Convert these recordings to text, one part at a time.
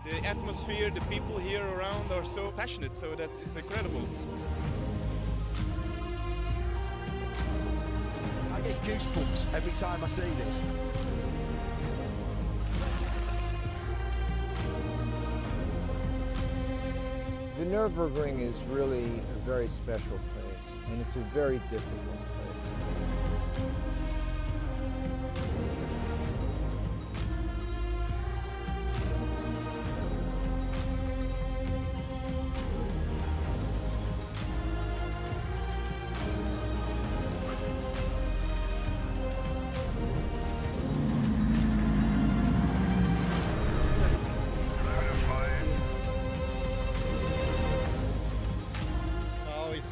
The atmosphere, the people here around are so passionate, so it's incredible. I get goosebumps every time I see this. The Nürburgring is really a very special place, and it's a very difficult place.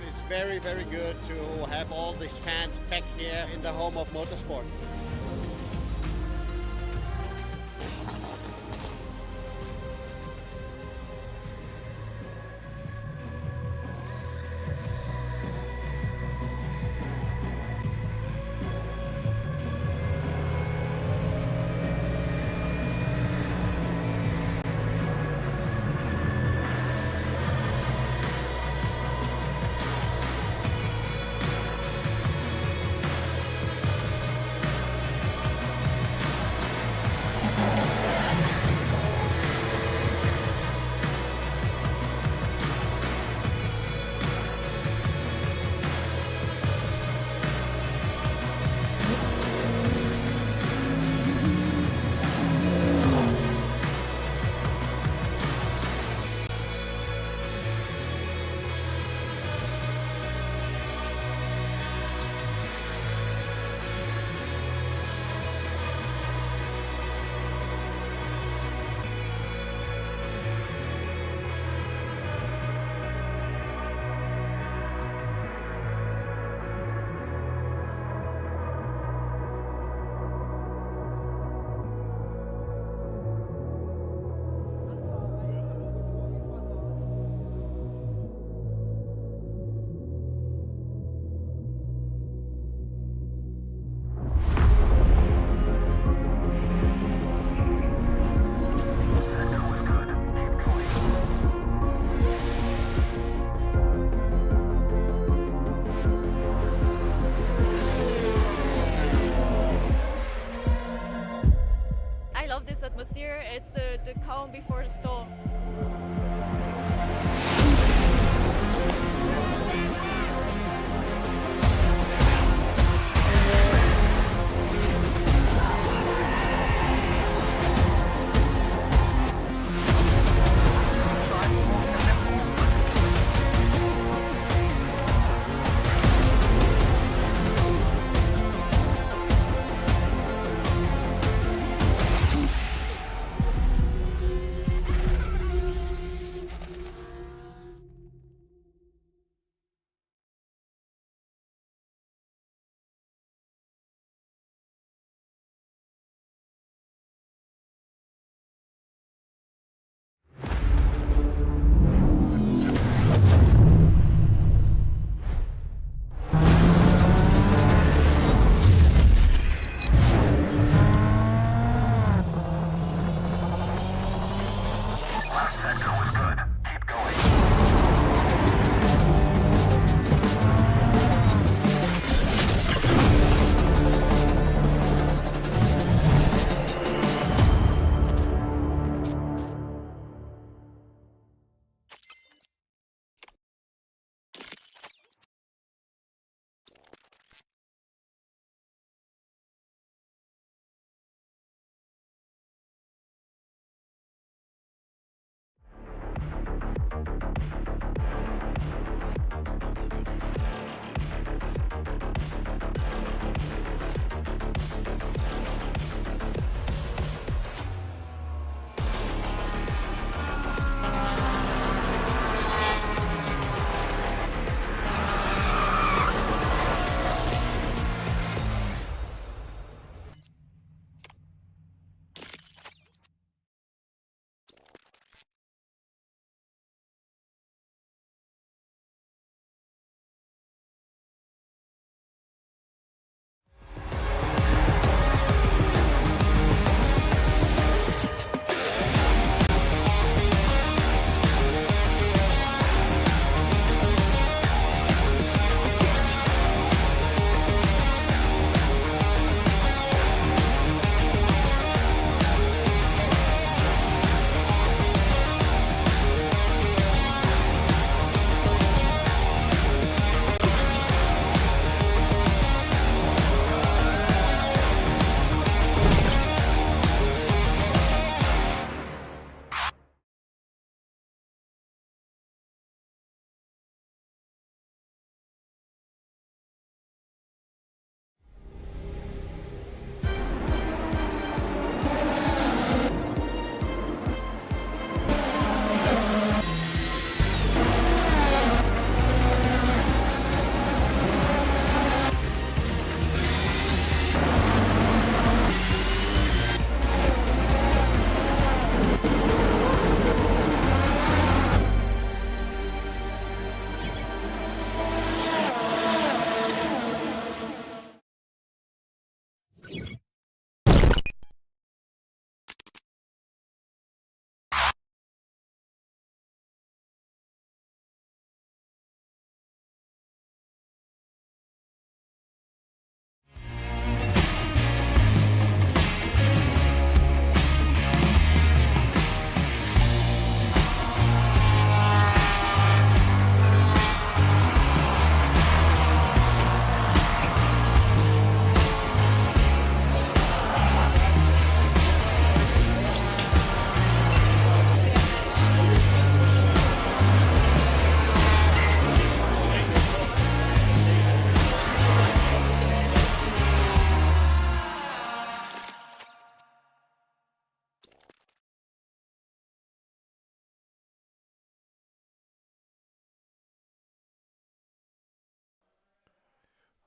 It's very, very good to have all these fans back here in the home of motorsport.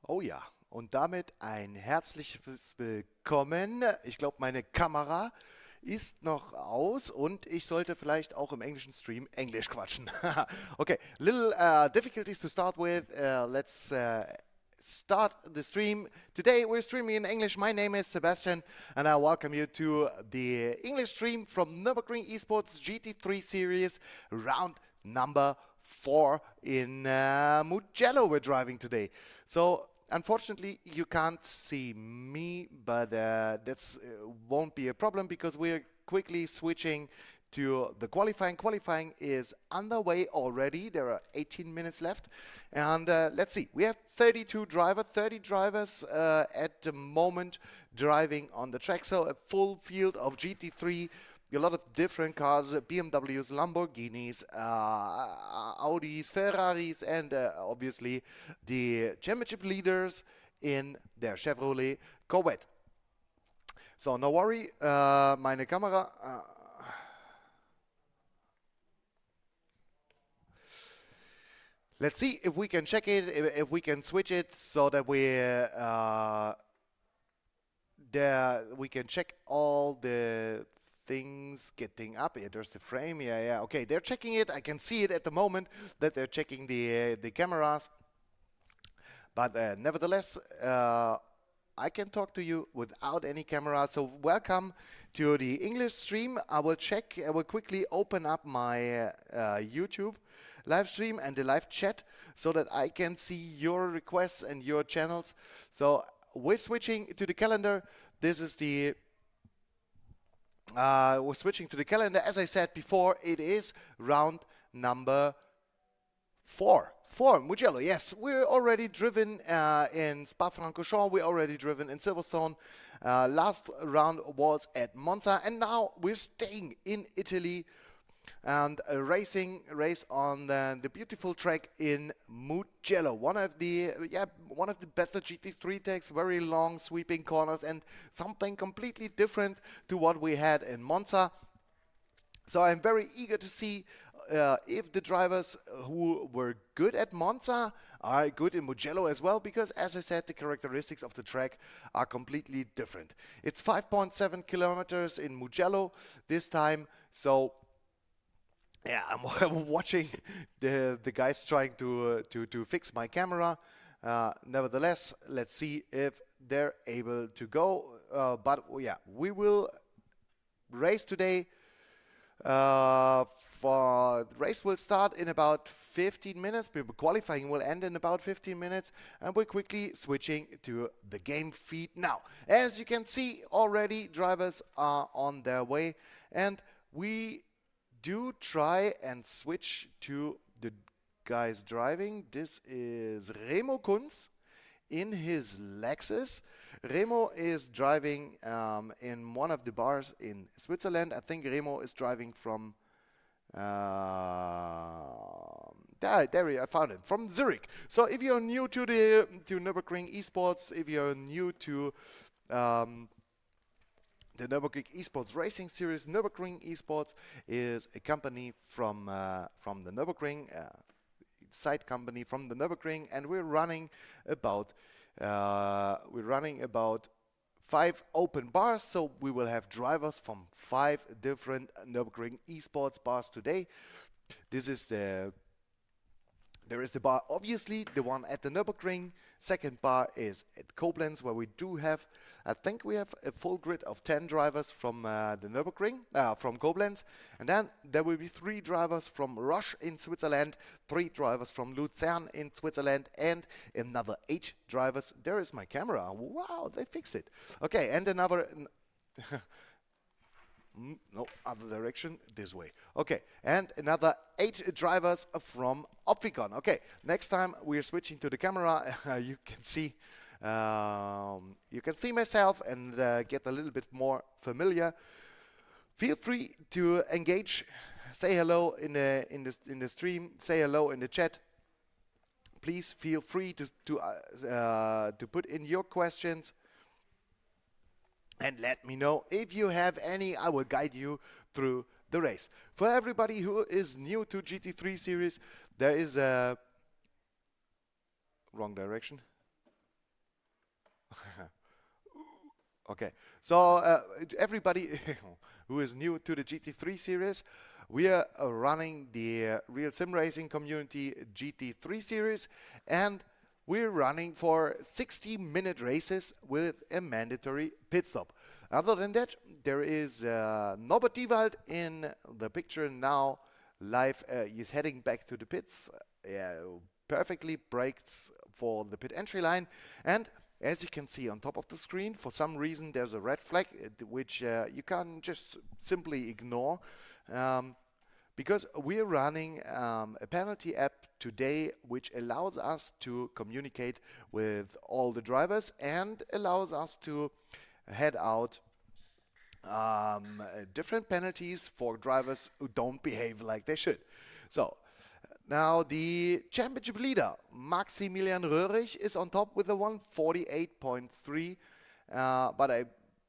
Oh ja, und damit ein herzliches Willkommen. Ich glaube, meine Kamera ist noch aus und ich sollte vielleicht auch im englischen Stream Englisch quatschen. Okay, little difficulties to start with. Let's start the stream. Today we're streaming in English. My name is Sebastian and I welcome you to the English stream from Nürburgring eSports GT3 series round number 4 in Mugello we're driving today. So unfortunately you can't see me, but that's won't be a problem because we're quickly switching to the qualifying. Qualifying is underway already. There are 18 minutes left. And let's see. We have 30 drivers at the moment driving on the track. So a full field of GT3. A lot of different cars, BMWs, Lamborghinis, Audis, Ferraris, and obviously the championship leaders in their Chevrolet Corvette. So no worry, meine Kamera... Let's see if we can check it, if we can switch it so that we can check all the things getting up. Yeah, there's the frame. Yeah. Okay, they're checking it. I can see it at the moment that they're checking the cameras. But nevertheless, I can talk to you without any camera. So welcome to the English stream. I will quickly open up my YouTube live stream and the live chat so that I can see your requests and your channels. So we're switching to the calendar. This is the we're switching to the calendar. As I said before, it is round number 4. Mugello, yes. We're already driven in Spa-Francorchamps. We're already driven in Silverstone. Last round was at Monza. And now we're staying in Italy and race on the beautiful track in Mugello. One of the better GT3 tracks, very long sweeping corners and something completely different to what we had in Monza. So I'm very eager to see if the drivers who were good at Monza are good in Mugello as well, because as I said, the characteristics of the track are completely different. It's 5.7 kilometers in Mugello this time, so yeah, I'm watching the guys trying to fix my camera. Nevertheless, let's see if they're able to go. But yeah, we will race today. The race will start in about 15 minutes. Qualifying will end in about 15 minutes. And we're quickly switching to the game feed now. As you can see already, drivers are on their way. And we do try and switch to the guys driving. This is Remo Kunz in his Lexus. Remo is driving in one of the bars in Switzerland. I think Remo is driving from there I found it, from Zurich. So if you're new to Nürburgring eSports, if you're new to the Nürburgring eSports Racing Series, Nürburgring eSports is a company from the Nürburgring, side company from the Nürburgring, and we're running about 5 open bars. So we will have drivers from 5 different Nürburgring eSports bars today. There is the bar, obviously, the one at the Nürburgring. Second bar is at Koblenz, where we do have, I think we have a full grid of 10 drivers from the Nürburgring, from Koblenz. And then there will be 3 drivers from Roche in Switzerland, 3 drivers from Luzern in Switzerland, and another 8 drivers. There is my camera. Wow, they fixed it. Okay, and another... No, other direction, this way. Okay, and another 8 drivers from Opfikon. Okay, next time we're switching to the camera. You can see myself and get a little bit more familiar. Feel free to engage. Say hello in the stream. Say hello in the chat. Please feel free to put in your questions. And let me know if you have any. I will guide you through the race. For everybody who is new to GT3 series, there is a wrong direction. Okay, so everybody who is new to the GT3 series, we are running the Real Sim Racing Community GT3 series, and we're running for 60-minute races with a mandatory pit stop. Other than that, there is Norbert Diewald in the picture now, live. He's heading back to the pits. Perfectly brakes for the pit entry line, and as you can see on top of the screen, for some reason there's a red flag which you can just simply ignore, because we're running a penalty app today which allows us to communicate with all the drivers and allows us to head out different penalties for drivers who don't behave like they should. So now the championship leader, Maximilian Röhrig, is on top with a 148.3, but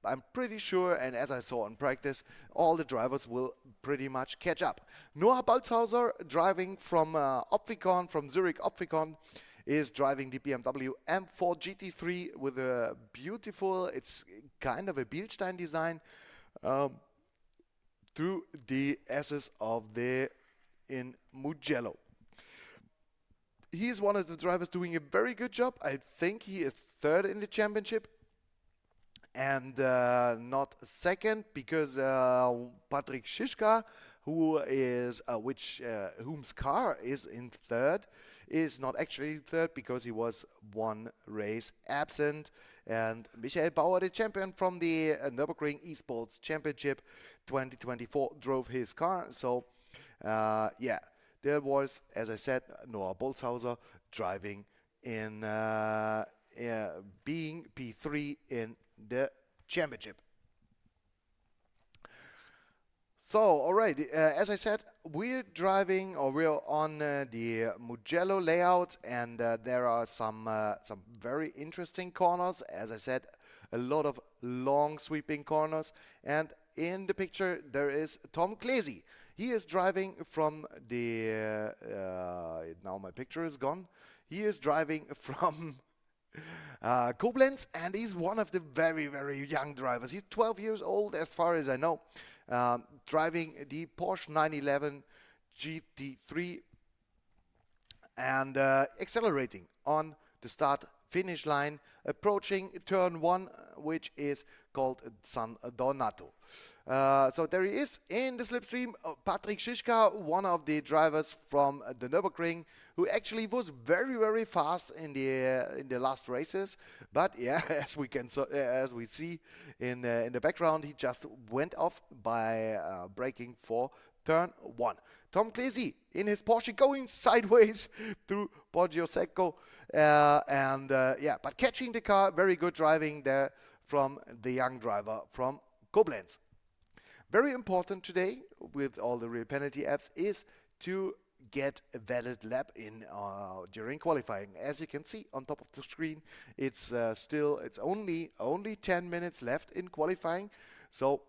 I'm pretty sure, and as I saw in practice, all the drivers will pretty much catch up. Noah Balzhauser, driving from Opfikon, from Zurich Opfikon, is driving the BMW M4 GT3 with a beautiful, it's kind of a Bielstein design, through the S's of the in Mugello. He is one of the drivers doing a very good job. I think he is third in the championship and not second, because Patrick Schischka, who is whom's car is in third, is not actually third because he was one race absent. And Michael Bauer, the champion from the Nürburgring eSports Championship 2024, drove his car. So yeah, there was, as I said, Noah Balzhauser driving in being P3 in the championship. So, alright, as I said, we're driving, or we're on the Mugello layout, and there are some very interesting corners. As I said, a lot of long sweeping corners, and in the picture there is Tom Klesi. He is driving from the, now my picture is gone, he is driving from Koblenz, and he's one of the very, very young drivers. He's 12 years old as far as I know, driving the Porsche 911 GT3 and accelerating on the start-finish line, approaching turn 1, which is called San Donato. So there he is in the slipstream, Patrick Schischka, one of the drivers from the Nürburgring, who actually was very, very fast in the last races. But yeah, as we see in the background, he just went off by braking for turn 1. Tom Klesi in his Porsche going sideways through Poggio Secco, yeah, but catching the car, very good driving there from the young driver from Koblenz. Very important today with all the real penalty apps is to get a valid lap in during qualifying. As you can see on top of the screen, it's only 10 minutes left in qualifying. So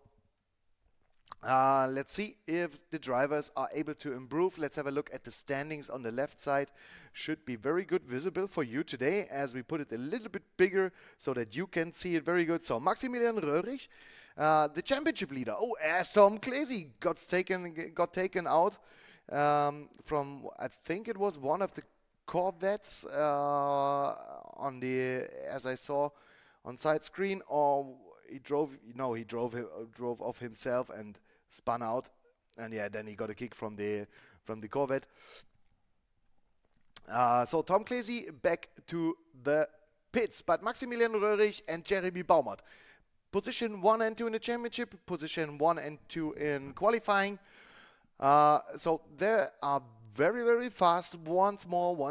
let's see if the drivers are able to improve. Let's have a look at the standings on the left side. Should be very good visible for you today, as we put it a little bit bigger so that you can see it very good. So Maximilian Röhrig, the championship leader. Oh, as Tom Klesi got taken out from, I think it was one of the Corvettes on the, as I saw on side screen, or he drove off himself and spun out, and yeah, then he got a kick from the Corvette. So Tom Klesi back to the pits, but Maximilian Röhrig and Jeremy Baumert, position 1 and 2 in the championship, position 1 and 2 in qualifying. So they are very, very fast once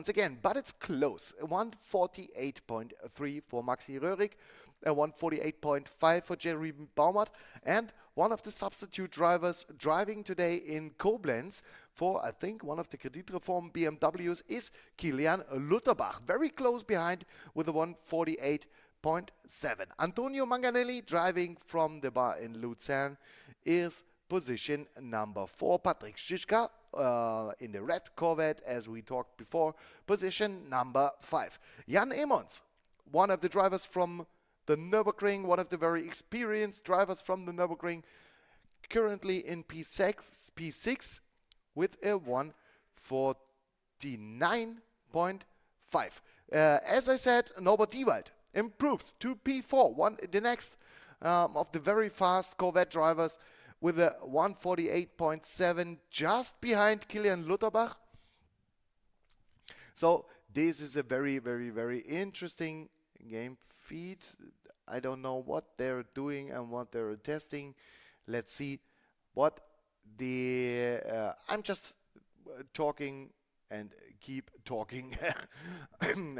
again, but it's close. 148.3 for Maxi Röhrig, 148.5 for Jeremy Baumert, and one of the substitute drivers driving today in Koblenz for, I think, one of the Kreditreform BMWs is Kilian Lutterbach, very close behind with a 148.7. Antonio Manganelli, driving from the bar in Luzern, is position number 4. Patrick Schischka in the red Corvette, as we talked before, position number 5. Jan Emons one of the drivers from the Nürburgring, one of the very experienced drivers from the Nürburgring, currently in P6 with a 1:49.5. As I said, Norbert Diewald improves to P4, the next of the very fast Corvette drivers, with a 1:48.7, just behind Kilian Lutterbach. So this is a very, very, very interesting game feed. I don't know what they're doing and what they're testing. Let's see what the... I'm just talking and keep talking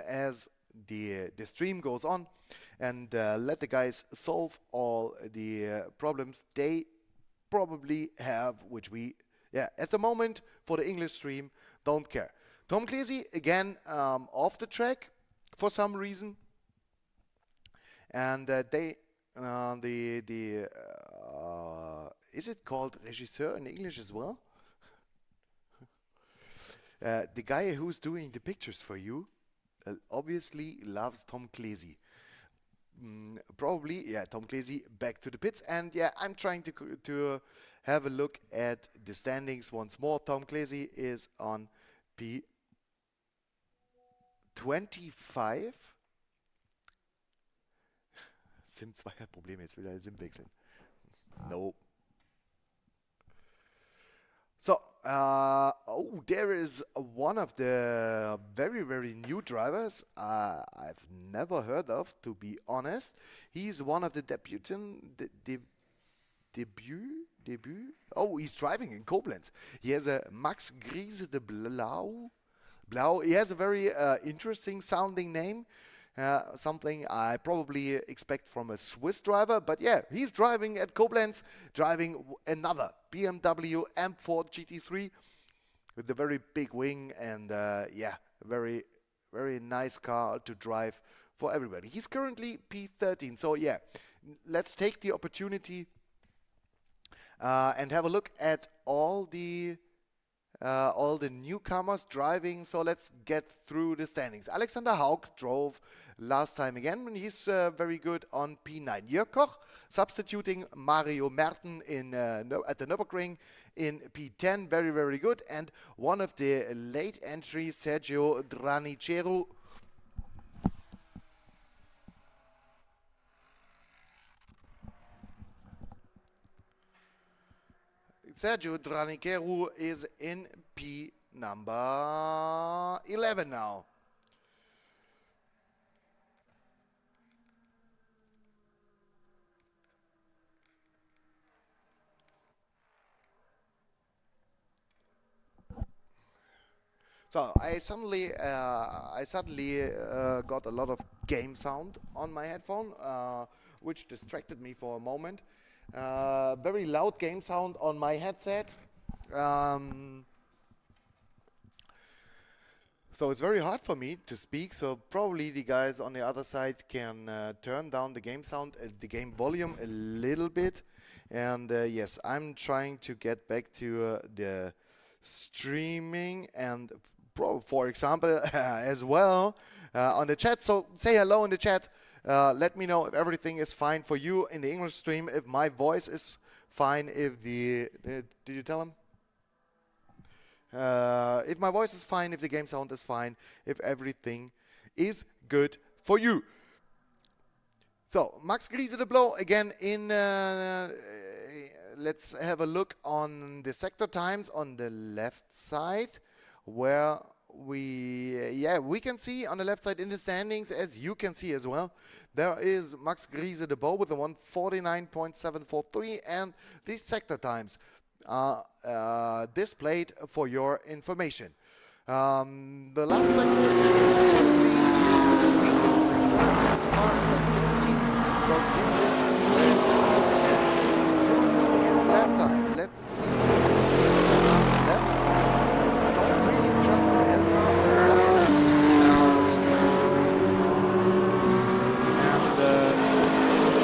as the stream goes on, and let the guys solve all the problems they probably have, which we, at the moment for the English stream, don't care. Tom Clancy again off the track for some reason, and is it called Regisseur in English as well? The guy who's doing the pictures for you obviously loves Tom Clancy. Probably, Tom Clancy back to the pits. And I'm trying to have a look at the standings once more. Tom Clancy is on P25. Sim 2 hat Probleme, jetzt will er den Sim wechseln. No. So, there is one of the very, very new drivers I've never heard of, to be honest. He's one of the debut. Oh, he's driving in Koblenz. He has a Max Griese de Blau. He has a very interesting sounding name. Something I probably expect from a Swiss driver, but he's driving at Koblenz, driving another BMW M4 GT3 with a very big wing, and very, very nice car to drive for everybody. He's currently P13, so let's take the opportunity and have a look at all the newcomers driving. So let's get through the standings. Alexander Haug drove last time again, and he's very good on P9. Jörg Koch substituting Mario Merten at the Nürburgring in P10, very, very good. And one of the late entries, Sergio Draniceru, is in P number 11 now. So I suddenly got a lot of game sound on my headphone, which distracted me for a moment. Very loud game sound on my headset. So it's very hard for me to speak, so probably the guys on the other side can turn down the game sound, the game volume a little bit. And yes, I'm trying to get back to the streaming, and for example as well on the chat. So say hello in the chat. Let me know if everything is fine for you in the English stream, if my voice is fine, if did you tell him? If my voice is fine, if the game sound is fine, if everything is good for you. So, Max Griese de Blau again in, let's have a look on the sector times on the left side, where we can see on the left side in the standings, as you can see as well, there is Max Griese de Bau with a 1:49.743, and these sector times are displayed for your information. The last sector is the weakest sector as far as I can see. So this is where he has to improve his lap time. Let's see if he has the lap. I don't really trust the Delta screen. And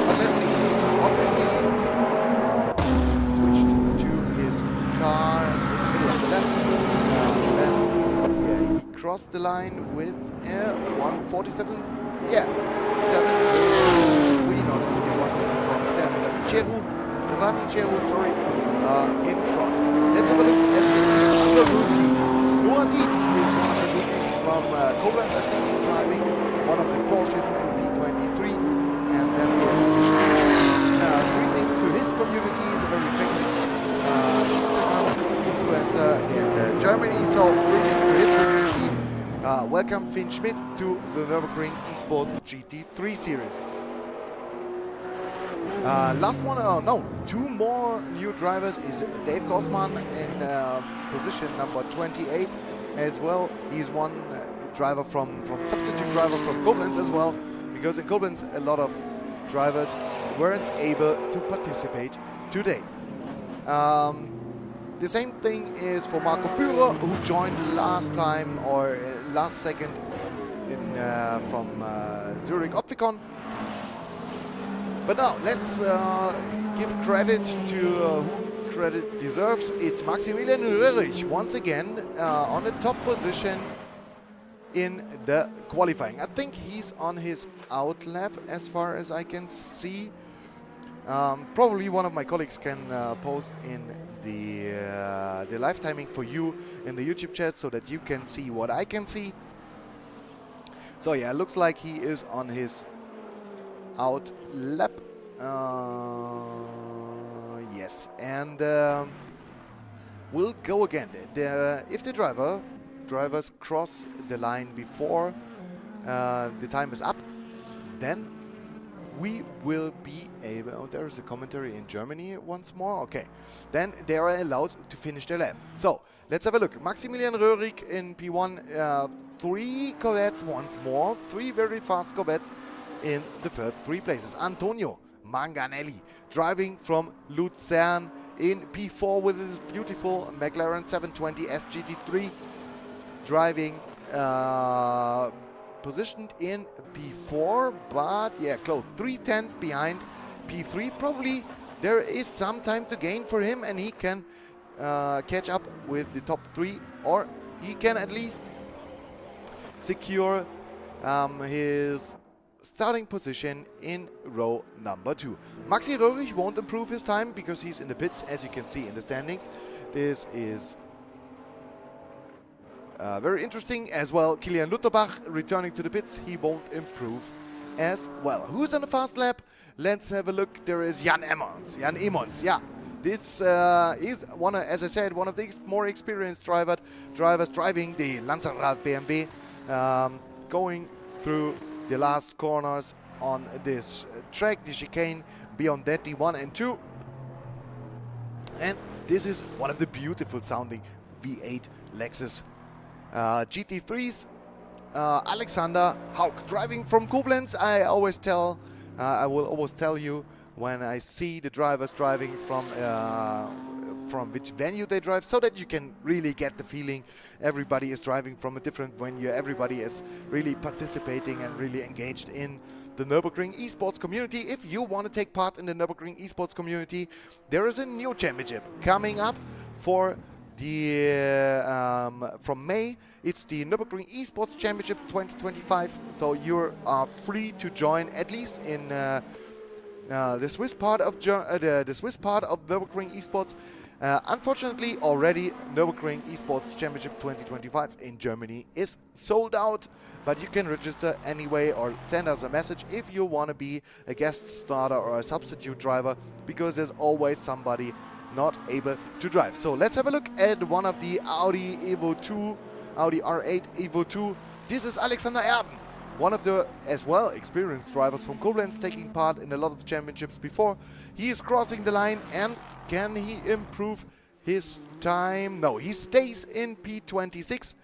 but let's see. Obviously, switched to his car in the middle of the lap. Then he crossed the line with 1:47. yeah, 703, no, that's the one from Sergio Granicheru, sorry, in front. Let's have a look at the other rookies. Noah Dietz is one of the rookies from Koblenz. I think he's driving one of the Porsches MP23. And then we have greetings to his community. He's a very famous Instagram influencer in Germany. So greetings to his community. Welcome Finn Schmidt to the Nürburgring eSports GT3 series. Last one, no, two more new drivers is Dave Gossman in position number 28 as well. He's one driver from substitute driver from Koblenz as well, because in Koblenz a lot of drivers weren't able to participate today. The same thing is for Marco Bührer, who joined last time or last second in from Zurich Opticon. But now let's give credit to who credit deserves. It's Maximilian Röhrich once again on the top position in the qualifying. I think he's on his out lap as far as I can see. Probably one of my colleagues can post in the live timing for you in the YouTube chat so that you can see what I can see. So yeah, it looks like he is on his out lap. Yes, and we'll go again. If the drivers cross the line before the time is up, then we will be able. Oh, there is a commentary in Germany once more. Okay, then they are allowed to finish their lap. So let's have a look. Maximilian Röhrig in P1, 3 Corvettes once more, 3 very fast Corvettes in the first 3 places. Antonio Manganelli driving from Luzern in P4 with his beautiful McLaren 720 SGT3, driving positioned in P4, but yeah, close, 3/10 behind P3. Probably there is some time to gain for him, and he can catch up with the top 3, or he can at least secure his starting position in row number 2. Maxi Röhrig won't improve his time because he's in the pits, as you can see in the standings. This is very interesting as well. Kilian Lutterbach returning to the pits. He won't improve as well. Who's on the fast lap? Let's have a look. There is Jan Emmons. Yeah. This is one, as I said, one of the more experienced drivers driving the Lanzerrad BMW, going through the last corners on this track, the chicane beyond that, the 1 and 2. And this is one of the beautiful sounding V8 Lexus GT3s. Alexander Haug driving from Koblenz. I will always tell you when I see the drivers driving from which venue they drive, so that you can really get the feeling everybody is driving from a different venue. Everybody is really participating and really engaged in the Nürburgring eSports community. If you want to take part in the Nürburgring eSports community, there is a new championship coming up for the from May. It's the Nürburgring eSports Championship 2025. So you are free to join, at least in the Swiss part of the Swiss part of Nürburgring eSports. Unfortunately, already Nürburgring eSports Championship 2025 in Germany is sold out, but you can register anyway or send us a message if you want to be a guest starter or a substitute driver, because there's always somebody not able to drive. So let's have a look at one of the Audi Evo 2, Audi R8 Evo 2. This is Alexander Erden, one of the as well experienced drivers from Koblenz, taking part in a lot of championships before. He is crossing the line, and can he improve his time? No, he stays in P26.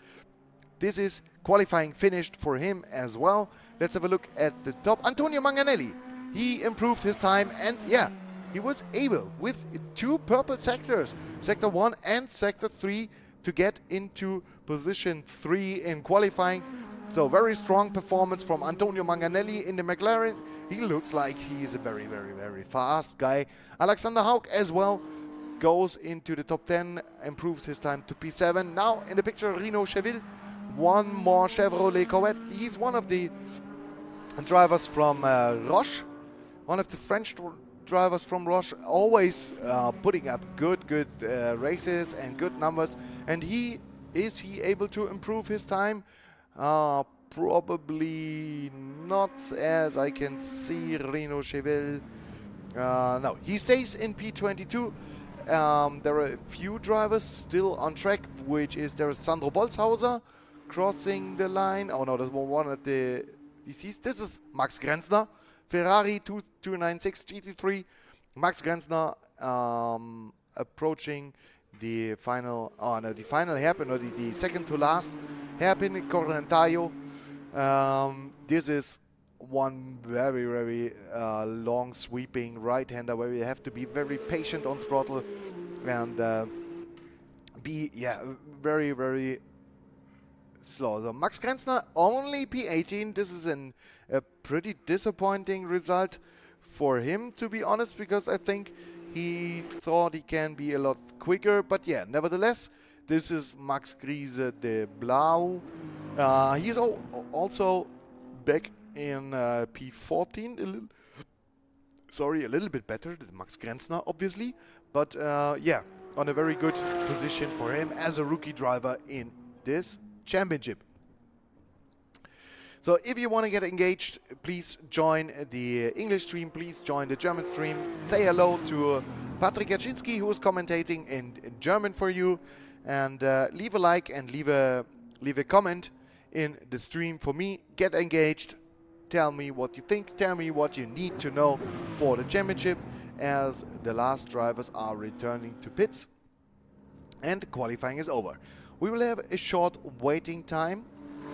This is qualifying finished for him as well. Let's have a look at the top. Antonio Manganelli, he improved his time, and yeah, he was able with 2 purple sectors, Sector 1 and Sector 3, to get into position 3 in qualifying. So very strong performance from Antonio Manganelli in the McLaren. He looks like he's a very, very, very fast guy. Alexander Haug as well goes into the top 10, improves his time to P7. Now in the picture, Rino Cheville, one more Chevrolet Corvette. He's one of the drivers from Roche, one of the French drivers from Roche, always putting up good races and good numbers. And is he able to improve his time? Probably not, as I can see. Reno Chevel, no, he stays in P22. There are a few drivers still on track, there is Sandro Bolzhauser crossing the line. Oh no, there's one at the VCs. This is Max Grenzner, Ferrari 296 GT3. Max Grenzner approaching the final, the final hairpin, or the second to last hairpin in Correntaio. This is one very long sweeping right-hander where you have to be very patient on throttle and be very slow. So Max Grenzner only P18. This is a pretty disappointing result for him, to be honest, because I think he thought he can be a lot quicker. But yeah, nevertheless, this is Max Griese de Blau. He's also back in P14, a little bit better than Max Grenzner, obviously, but yeah, on a very good position for him as a rookie driver in this championship. So if you want to get engaged, please join the English stream, please join the German stream. Say hello to Patrick Jaczynski, who is commentating in German for you, and leave a like and leave a comment in the stream for me. Get engaged. Tell me what you think. Tell me what you need to know for the championship, as the last drivers are returning to pits and qualifying is over. We will have a short waiting time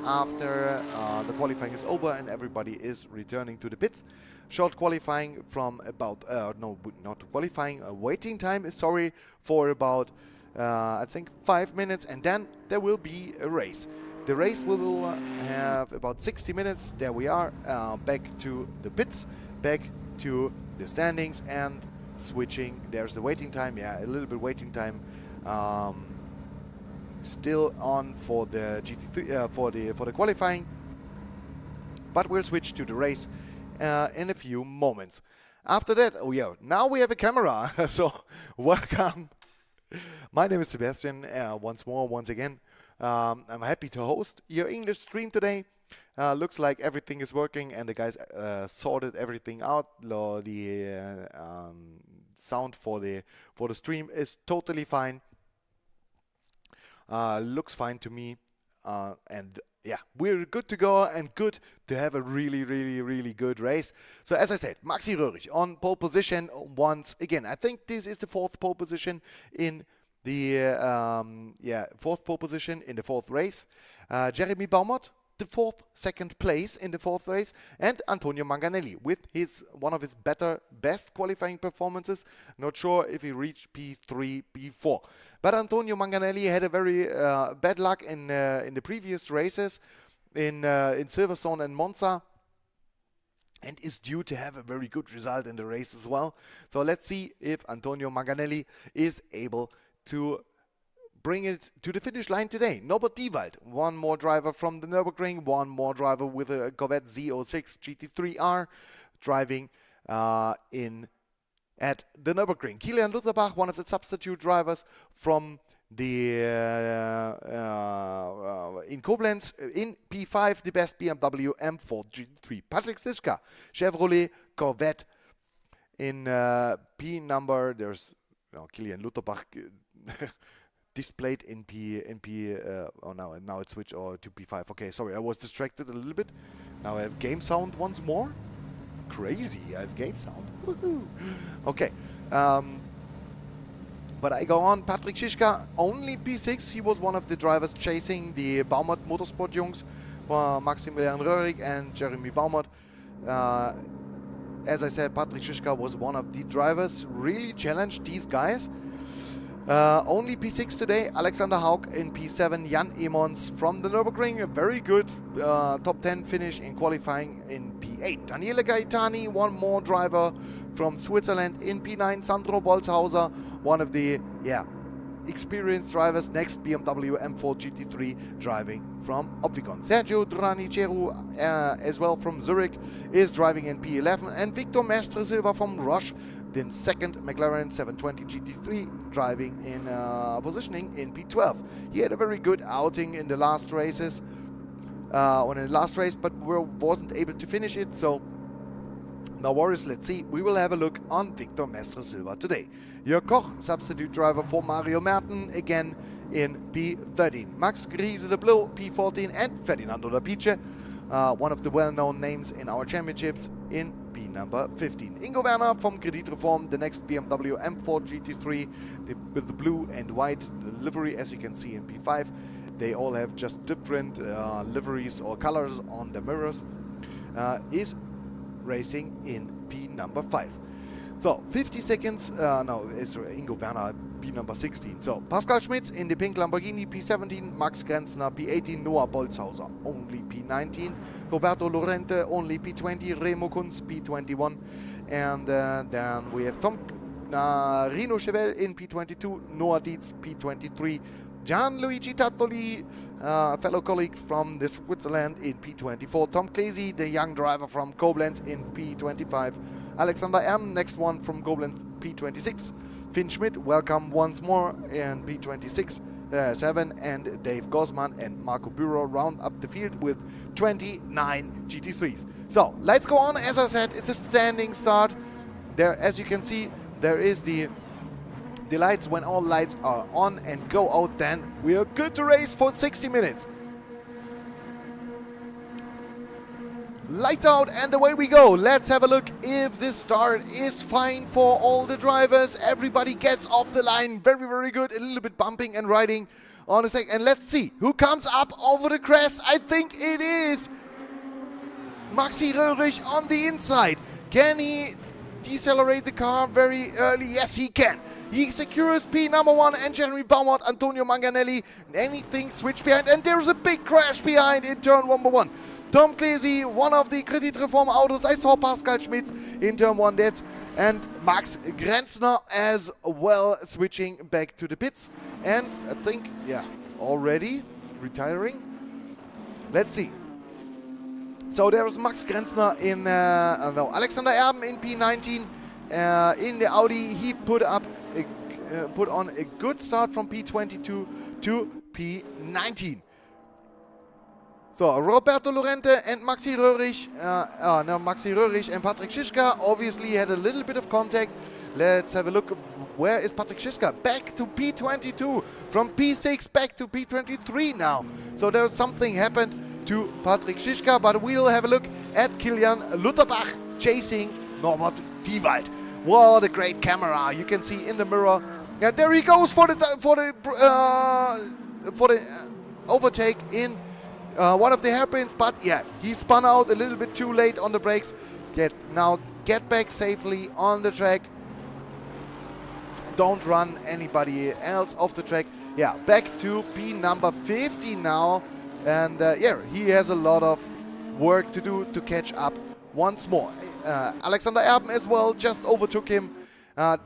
after the qualifying is over and everybody is returning to the pits. Short qualifying from about, no, not qualifying, a waiting time, sorry, for about, I think 5 minutes, and then there will be a race. The race will have about 60 minutes. There we are, back to the pits, back to the standings, and switching. There's a waiting time, yeah, a little bit waiting time. Still on for the GT3 for the qualifying, but we'll switch to the race in a few moments. After that, oh yeah, now we have a camera. So welcome. My name is Sebastian. Once again, I'm happy to host your English stream today. Looks like everything is working, and the guys sorted everything out. The sound for the stream is totally fine. Looks fine to me, and yeah, we're good to go and good to have a really good race. So as I said, Maxi Röhrig on pole position once again. I think this is the fourth pole position in the fourth pole position in the fourth race. Jeremy Baumert, the second place in the fourth race, and Antonio Manganelli with one of his best qualifying performances. Not sure if he reached P3, P4, but Antonio Manganelli had a very bad luck in the previous races in Silverstone and Monza, and is due to have a very good result in the race as well. So let's see if Antonio Manganelli is able to bring it to the finish line today. Norbert Diewald, one more driver from the Nürburgring, one more driver with a Corvette Z06 GT3R driving at the Nürburgring. Kilian Lutherbach, one of the substitute drivers from the in Koblenz, in P5, the best BMW M4 GT3. Patrick Sischka, Chevrolet Corvette in P number, there's Kilian Lutherbach displayed in now it switched to P5. Okay, sorry, I was distracted a little bit. Now I have game sound once more. Crazy, I have game sound. Woohoo! Okay, but I go on. Patrick Schischka, only P6. He was one of the drivers chasing the Baumert Motorsport Jungs, Maximilian Röhrig and Jeremy Baumert. As I said, Patrick Schischka was one of the drivers, really challenged these guys. Only P6 today, Alexander Haug in P7, Jan Emons from the Nürburgring, a very good top 10 finish in qualifying in P8. Daniele Gaetani, one more driver from Switzerland in P9, Sandro Bolzhauser, one of the experienced drivers. Next, BMW M4 GT3 driving from Opticon. Sergio Draniceru as well from Zurich is driving in P11, and Victor Mestre Silva from Roche, the second McLaren 720 GT3, driving in positioning in P12. He had a very good outing in the last races, but wasn't able to finish it, so no worries. Let's see. We will have a look on Victor Mestre Silva today. Jörg Koch, substitute driver for Mario Merten, again in P13. Max Griese de Bleu, P14, and Ferdinando da Pice, one of the well-known names in our championships, in P number 15. Ingo Werner from GT3 Form, the next BMW M4 GT3 with the blue and white livery, as you can see in P5. They all have just different liveries or colors on the mirrors. Is racing in P number 5. So 50 seconds, no, it's Ingo Werner, P number 16. So Pascal Schmitz in the pink Lamborghini, P17, Max Grenzner, P18, Noah Bolzhauser, only P19, Roberto Lorente, only P20, Remo Kunz, P21, and then we have Rino Chevel in P22, Noah Dietz, P23, Gianluigi Tattoli, fellow colleague from the Switzerland, in P24. Tom Klesi, the young driver from Koblenz, in P25. Alexander M, next one from Koblenz, P26. Finn Schmidt, welcome once more, in P26. 7, and Dave Gosman and Marco Bureau round up the field with 29 GT3s. So let's go on. As I said, it's a standing start. There, as you can see, there is the lights. When all lights are on and go out, then we are good to race for 60 minutes. Lights out and away we go. Let's have a look if this start is fine for all the drivers. Everybody gets off the line. Very, very good. A little bit bumping and riding on the second. And let's see who comes up over the crest. I think it is Maxi Röhrig on the inside. Can he decelerate the car very early? Yes, he can. He secures P number 1, and Jeremy Baumert, Antonio Manganelli, anything switch behind, and there's a big crash behind in turn number 1. Tom Klesi, one of the GT3 Form autos. I saw Pascal Schmitz in turn 1, that's, and Max Grenzner as well, switching back to the pits. And I think, yeah, already retiring. Let's see. So there's Max Grenzner in, no, Alexander Erben in P19 in the Audi. He put on a good start from P22 to P19. So Roberto Lorente and Maxi Röhrig, Maxi Röhrig and Patrick Schischka obviously had a little bit of contact. Let's have a look. Where is Patrick Schischka? Back to P22, from P6 back to P23 now. So there's something happened to Patrick Schischka, but we'll have a look at Kilian Lutterbach chasing Norbert Diewald. What a great camera! You can see in the mirror. Yeah, there he goes for the overtake in one of the hairpins, but yeah, he spun out a little bit too late on the brakes. Now get back safely on the track. Don't run anybody else off the track. Yeah, back to P number 50 now. And yeah, he has a lot of work to do to catch up once more. Alexander Erben as well just overtook him.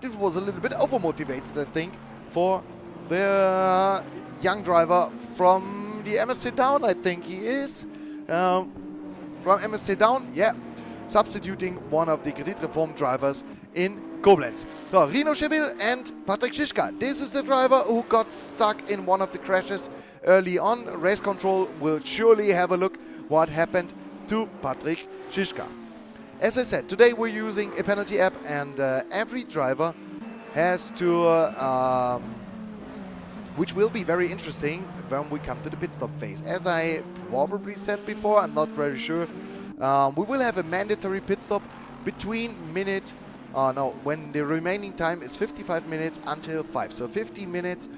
This was a little bit overmotivated, I think, for the young driver from the MSC Down, I think he is. From MSC Down, yeah, substituting one of the GT3 Form drivers in Koblenz. So, Rino Cheville and Patrick Schischka. This is the driver who got stuck in one of the crashes early on. Race Control will surely have a look what happened to Patrick Schischka. As I said, today we're using a penalty app, and every driver has to, which will be very interesting when we come to the pit stop phase. As I probably said before, I'm not very sure, we will have a mandatory pit stop between minute when the remaining time is 55 minutes until 5. So 15 minutes,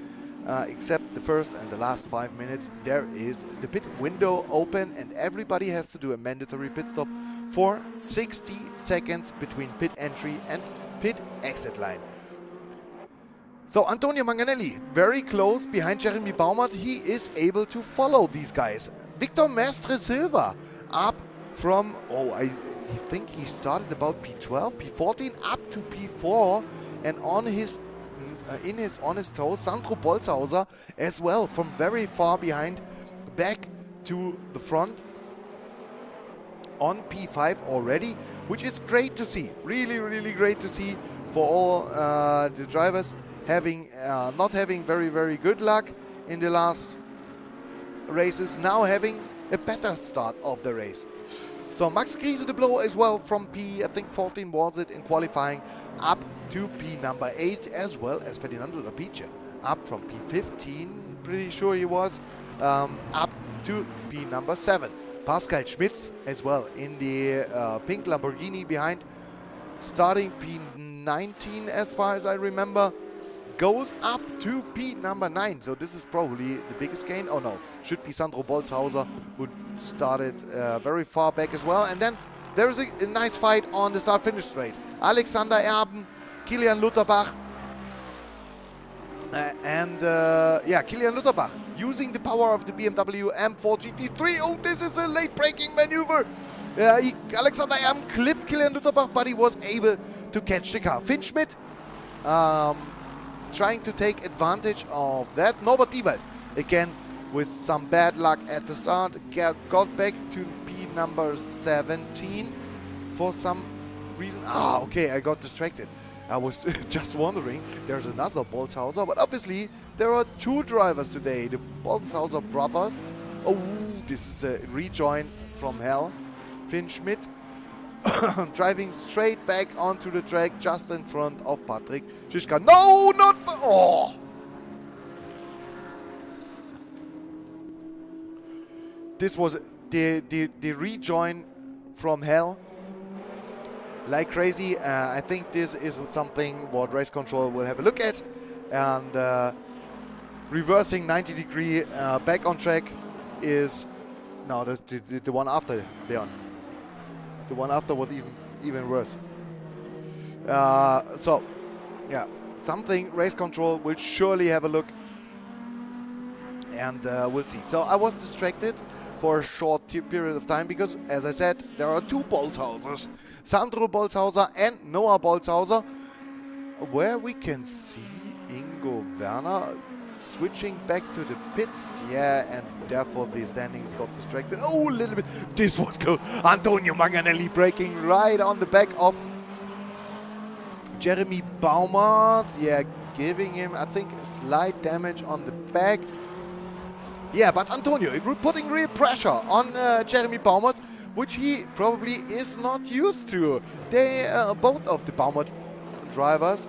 except the first and the last 5 minutes, there is the pit window open, and everybody has to do a mandatory pit stop for 60 seconds between pit entry and pit exit line. So Antonio Manganelli, very close behind Jeremy Baumert. He is able to follow these guys. Victor Mestre Silva up from, I think he started about P12, P14 up to P4, and on his on his toes. Sandro Bolzhauser as well from very far behind back to the front on P5 already, which is great to see. Really, really great to see for all the drivers having not having very, very good luck in the last races, now having a better start of the race. So Max Griese the blow as well from I think 14 was it in qualifying, up to P number 8, as well as Ferdinando Dapice up from P15, pretty sure he was, up to P number 7. Pascal Schmitz as well in the pink Lamborghini behind, starting P19 as far as I remember, goes up to P number 9. So this is probably the biggest gain. Oh no, should be Sandro Bolzhauser, who started very far back as well. And then there is a nice fight on the start-finish straight. Alexander Erben, Kilian Lutherbach, Kilian Lutherbach using the power of the BMW M4 GT3. Oh, this is a late braking maneuver. Alexander Erben clipped Kilian Lutherbach, but he was able to catch the car. Finn Schmidt trying to take advantage of that. Norbert Diewald, again, with some bad luck at the start, got back to P number 17 for some reason. Okay, I got distracted. I was just wondering, there's another Bolzhauser, but obviously there are two drivers today, the Bolzhauser brothers. Oh, this is a rejoin from hell. Finn Schmidt driving straight back onto the track just in front of Patrick Schischka. No, not... Oh! This was the rejoin from hell. Like crazy. I think this is something what race control will have a look at. And reversing 90 degree back on track is... No, that's the one after, Leon. The one after was even worse. So, yeah, something race control will surely have a look, and we'll see. So I was distracted for a short period of time because, as I said, there are two Bolzhausers, Sandro Bolzhauser and Noah Bolzhauser, where we can see Ingo Werner switching back to the pits. Yeah, and therefore the standings got distracted. Oh, a little bit. This was close. Antonio Manganelli braking right on the back of Jeremy Baumert. Yeah, giving him, I think, a slight damage on the back. Yeah, but Antonio putting real pressure on Jeremy Baumert, which he probably is not used to. They, both of the Baumert drivers,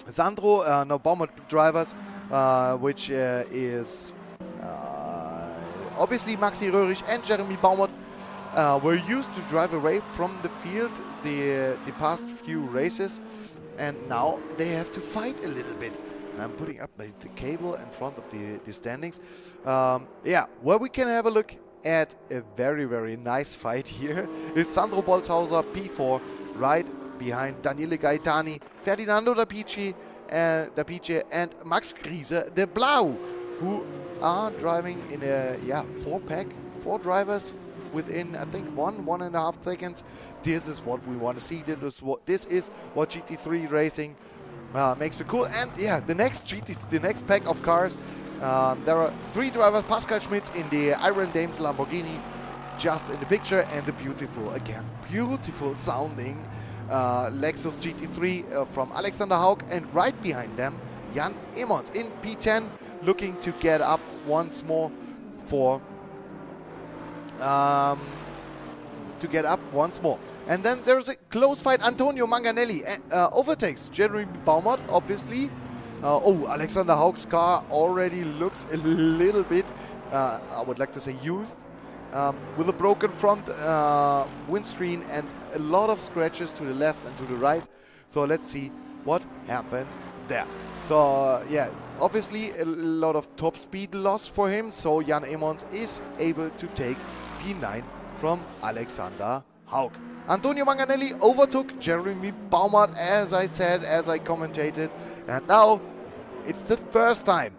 Baumert drivers, which is obviously Maxi Röhrig and Jeremy Baumert, were used to drive away from the field the past few races, and now they have to fight a little bit. And I'm putting up the cable in front of the standings. Yeah, where we can have a look at a very, very nice fight here is Sandro Bolzhauser, P4, right behind Daniele Gaetani, Ferdinando Dapice, and Max Griese de Blau, who are driving in a 4-pack, 4 drivers within, I think, 1.5 seconds. This is what we want to see. This is what GT3 racing makes it cool. And yeah, the next pack of cars, there are 3 drivers. Pascal Schmitz in the Iron Dames Lamborghini, just in the picture, and the beautiful sounding Lexus GT3 from Alexander Haug, and right behind them Jan Emmons in P10, looking to get up once more and then there's a close fight. Antonio Manganelli overtakes Jeremy Baumert, obviously. Alexander Haug's car already looks a little bit, I would like to say, used, with a broken front windscreen and a lot of scratches to the left and to the right. So let's see what happened there. So yeah, obviously a lot of top speed loss for him. So Jan Emmons is able to take P9 from Alexander Haug. Antonio Manganelli overtook Jeremy Baumert, as I said, as I commentated, and now it's the first time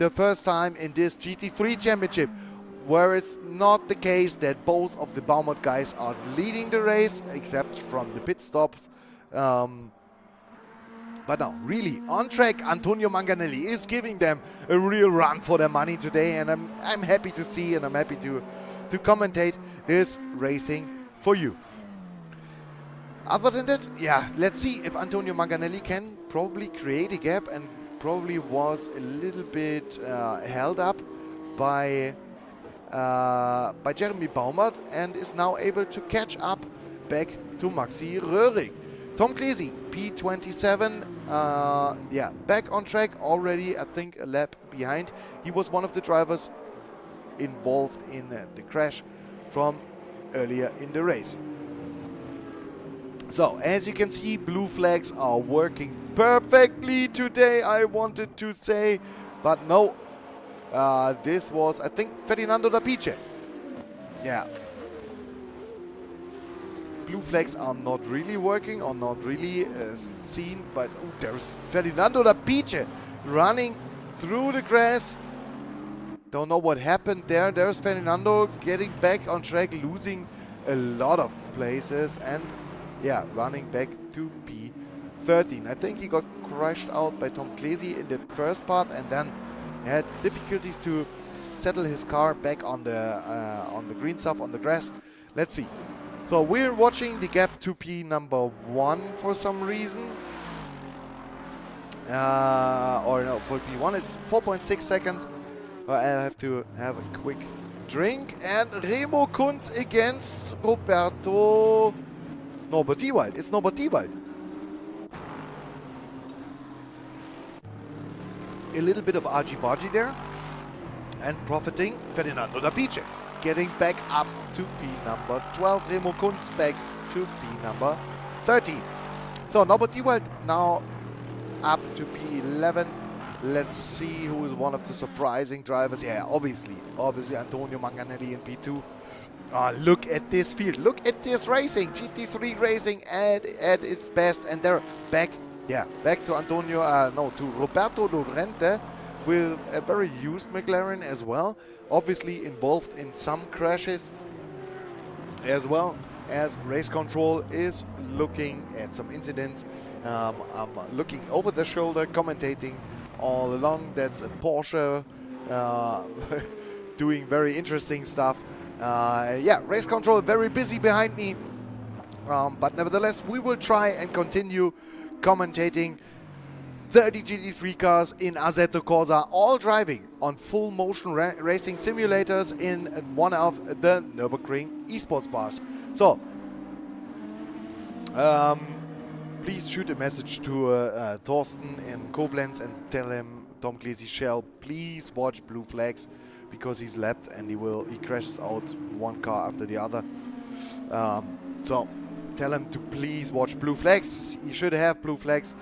in this GT3 championship where it's not the case that both of the Baumert guys are leading the race, except from the pit stops. But no, really, on track, Antonio Manganelli is giving them a real run for their money today, and I'm happy to see, and I'm happy to commentate this racing for you. Other than that, yeah, let's see if Antonio Manganelli can probably create a gap, and probably was a little bit held up by Jeremy Baumert, and is now able to catch up back to Maxi Röhrig. Tom Klesi, P27, yeah, back on track already, I think a lap behind. He was one of the drivers involved in the crash from earlier in the race. So, as you can see, blue flags are working perfectly today, I wanted to say, but no. This was, I think, Ferdinando da Pice. Yeah. Blue flags are not really working, or not really seen, but there's Ferdinando da Pice running through the grass. Don't know what happened there. There's Ferdinando getting back on track, losing a lot of places, and yeah, running back to P13. I think he got crashed out by Tom Klesi in the first part, and then had difficulties to settle his car back on the green stuff, on the grass. Let's see. So we're watching the gap to P number 1 for some reason. Or no, for P1 it's 4.6 seconds. I have to have a quick drink. And Remo Kunz against Norbert Ewald. It's Norbert Ewald. A little bit of argy-bargy there, and profiting Ferdinando da Pice, getting back up to P number 12. Remo Kunz back to P number 13. So Norbert Ewald now up to P11. Let's see who is one of the surprising drivers. Yeah, obviously Antonio Manganelli in P2. Look at this field, look at this racing. GT3 racing at its best, and they're back. Yeah, back to to Roberto Lorente with a very used McLaren as well. Obviously involved in some crashes, as well as race control is looking at some incidents. I'm looking over the shoulder, commentating all along. That's a Porsche doing very interesting stuff. Yeah, race control very busy behind me. But nevertheless, we will try and continue commentating 30 GT3 cars in Assetto Corsa, all driving on full motion racing simulators in one of the Nürburgring eSports bars. So, please shoot a message to Thorsten in Koblenz and tell him Tom Klesi shall please watch blue flags, because he's lapped and he crashes out one car after the other. So tell him to please watch blue flags. He should have blue flags.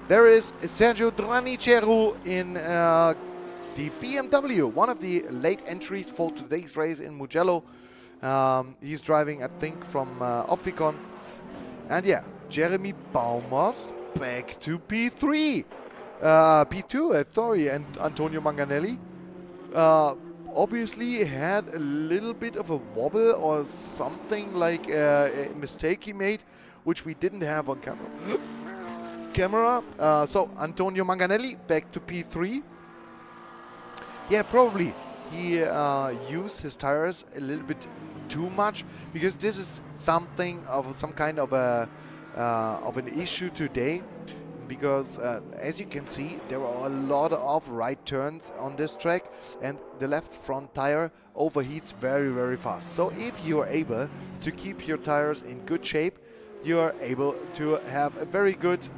There is Sergio Draniceru in the BMW, one of the late entries for today's race in Mugello. He's driving, I think, from Opfikon. And yeah, Jeremy Baumert back to P3. P2, sorry, and Antonio Manganelli obviously had a little bit of a wobble or something, like a mistake he made, which we didn't have on camera. So Antonio Manganelli back to P3. Yeah, probably he used his tires a little bit too much, because this is some kind of an issue today. Because as you can see, there are a lot of right turns on this track, and the left front tire overheats very, very fast. So if you are able to keep your tires in good shape, you are able to have a very good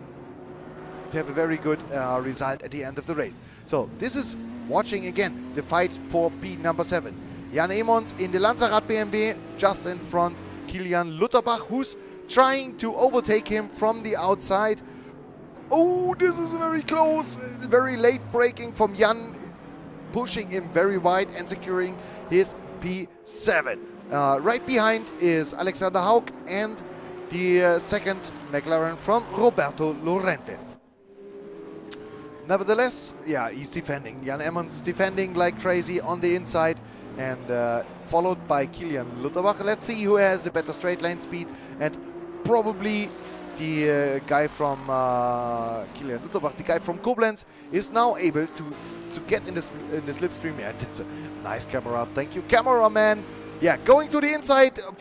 result at the end of the race. So this is watching again the fight for P number 7. Jan Emons in the Lanzarat BMW, just in front Kilian Lutterbach, who's trying to overtake him from the outside. Oh, this is very close. Very late braking from Jan, pushing him very wide and securing his P7. Right behind is Alexander Haug and the second McLaren from Roberto Lorente. Nevertheless, yeah, he's defending. Jan Emmons defending like crazy on the inside, and followed by Kilian Lutterbach. Let's see who has the better straight line speed, and probably the guy from Kilian Lutherbach, the guy from Koblenz, is now able to get in the slipstream. Yeah, that's a nice camera. Thank you, cameraman. Yeah, going to the inside of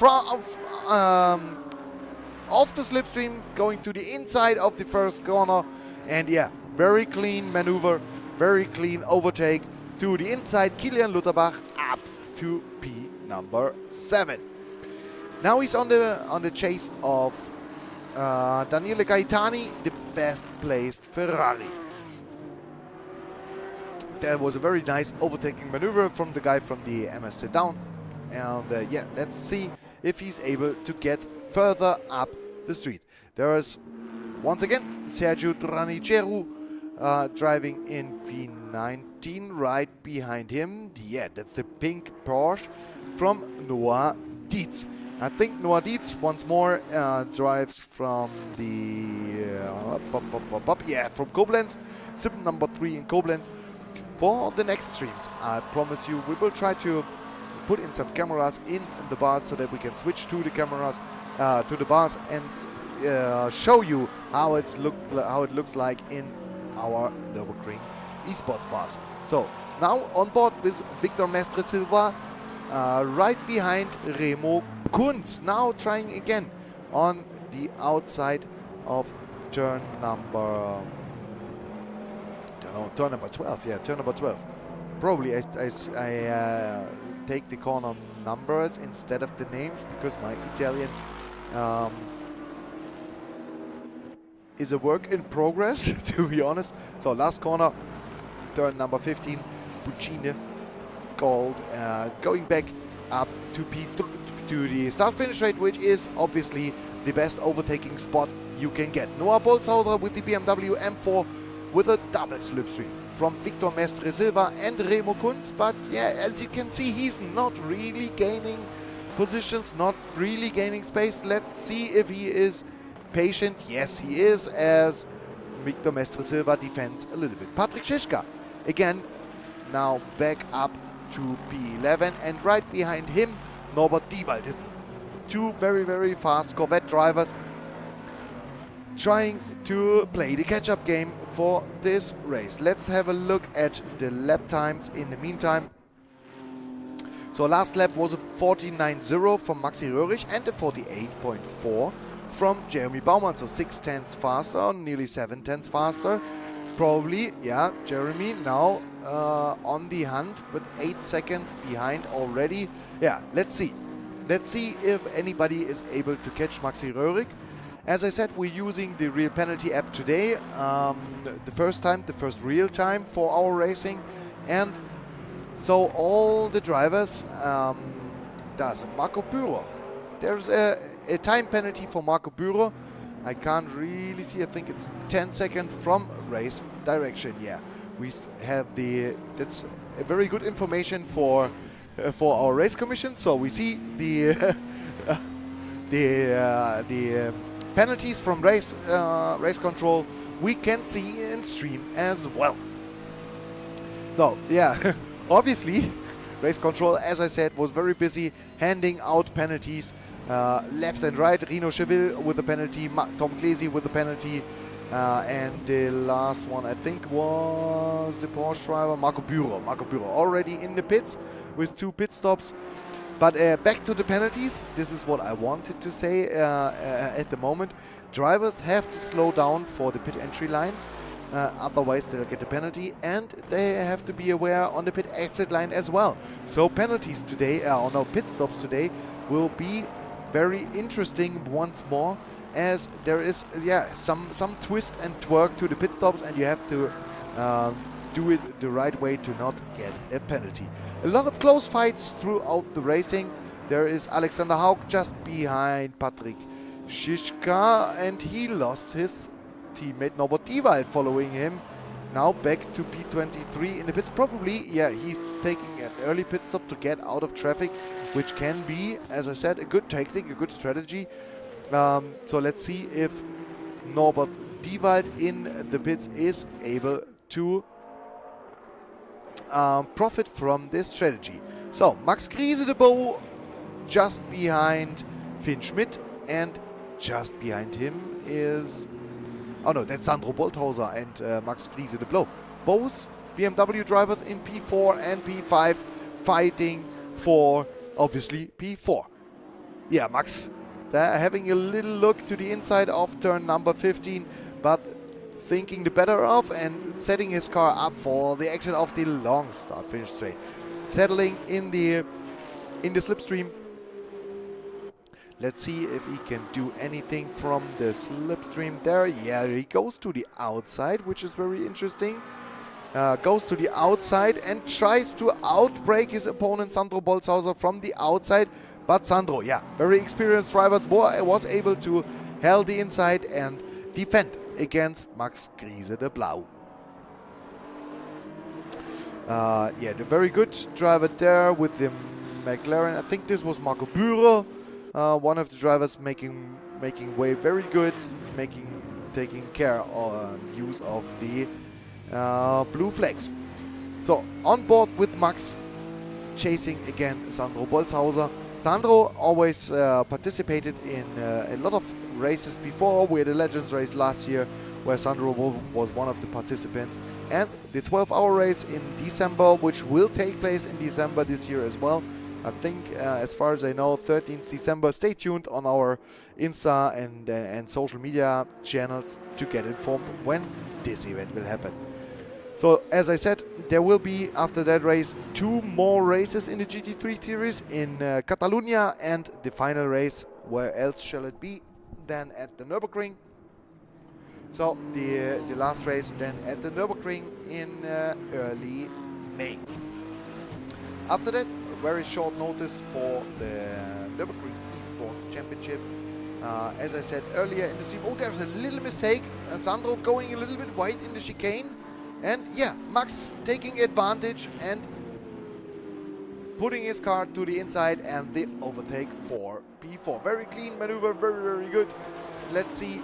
the slipstream, going to the inside of the first corner. And yeah, very clean maneuver, very clean overtake to the inside. Kilian Lutherbach up to P number 7. Now he's on the chase of Daniele Gaetani, the best placed Ferrari. That was a very nice overtaking maneuver from the guy from the MS sit-down. And yeah, let's see if he's able to get further up the street. There is, once again, Sergio Traniceru driving in P19, right behind him. Yeah, that's the pink Porsche from Noah Dietz. I think Noah Dietz once more drives from the from Koblenz, sim number 3 in Koblenz. For the next streams, I promise you, we will try to put in some cameras in the bars so that we can switch to the cameras to the bars and show you how it looks like in our Nürburgring eSports bars. So now on board with Victor Mestre Silva, right behind Remo Kunz, now trying again on the outside of turn number 12. Yeah, turn number 12. Probably I take the corner numbers instead of the names because my Italian is a work in progress, to be honest. So last corner, turn number 15, Buccine Gold, going back up to P3 to the start-finish rate, which is obviously the best overtaking spot you can get. Noah Bolshauser with the BMW M4 with a double slipstream from Victor Mestre Silva and Remo Kunz. But yeah, as you can see, he's not really gaining positions, not really gaining space. Let's see if he is patient. Yes, he is, as Victor Mestre Silva defends a little bit. Patrick Schischka, again, now back up to P11, and right behind him, Norbert Diewald. This two very, very fast Corvette drivers trying to play the catch-up game for this race. Let's have a look at the lap times in the meantime. So last lap was a 49.0 from Maxi Röhrig and a 48.4 from Jeremy Baumann. So 6 tenths faster, nearly 7 tenths faster. Probably, yeah, Jeremy now on the hunt, but 8 seconds behind already. Yeah, let's see. Let's see if anybody is able to catch Maxi Röhrig. As I said, we're using the Real Penalty app today, the first real time for our racing. And so all the drivers, Marco Bührer. There's a time penalty for Marco Bührer. I can't really see, I think it's 10 seconds from race direction. Yeah, we have that's a very good information for our race commission. So we see the penalties from race control we can see in stream as well. So yeah, obviously race control, as I said, was very busy handing out penalties left and right. Rino Cheville with a penalty, Tom Klesi with a penalty, and the last one I think was the Porsche driver Marco Bührer. Marco Bührer already in the pits with 2 pit stops. But back to the penalties. This is what I wanted to say at the moment. Drivers have to slow down for the pit entry line, otherwise they'll get a penalty, and they have to be aware on the pit exit line as well. So penalties today, pit stops today, will be very interesting once more, as there is some twist and twerk to the pit stops, and you have to do it the right way to not get a penalty. A lot of close fights throughout the racing. There is Alexander Haug just behind Patrick Schischka, and he lost his teammate Norbert Diewald following him. Now back to P23 in the pits. Probably, yeah, he's taking an early pit stop to get out of traffic, which can be, as I said, a good tactic, a good strategy. So let's see if Norbert Diewald in the pits is able to profit from this strategy. So Max Griese de Bow just behind Finn Schmidt and just behind him is... Oh no, that's Sandro Bolthauser and Max Griese de Blow. Both BMW drivers in P4 and P5 fighting for, obviously, P4. Yeah, Max, they're having a little look to the inside of turn number 15, but thinking the better of and setting his car up for the exit of the long start-finish straight. Settling in the slipstream. Let's see if he can do anything from the slipstream there. Yeah, he goes to the outside, which is very interesting. Goes to the outside and tries to outbrake his opponent Sandro Bolthauser from the outside. But Sandro, yeah, very experienced driver, was able to hold the inside and defend against Max Griese de Blau. Yeah, the very good driver there with the McLaren. I think this was Marco Bührer. One of the drivers making way very good, taking care of use of the blue flags. So on board with Max, chasing again Sandro Bolthauser. Sandro always participated in a lot of races before. We had a Legends race last year where Sandro was one of the participants, and the 12-hour race in December, which will take place in December this year as well. I think, as far as I know, 13th December. Stay tuned on our Insta and social media channels to get informed when this event will happen. So, as I said, there will be, after that race, 2 more races in the GT3 series in Catalonia, and the final race, where else shall it be than at the Nürburgring. So, the last race then at the Nürburgring in early May. After that, very short notice for the Nürburgring eSports Championship. As I said earlier in the stream, oh, there's a little mistake. Sandro going a little bit wide in the chicane. And yeah, Max taking advantage and putting his car to the inside, and the overtake for P4. Very clean maneuver, very, very good. Let's see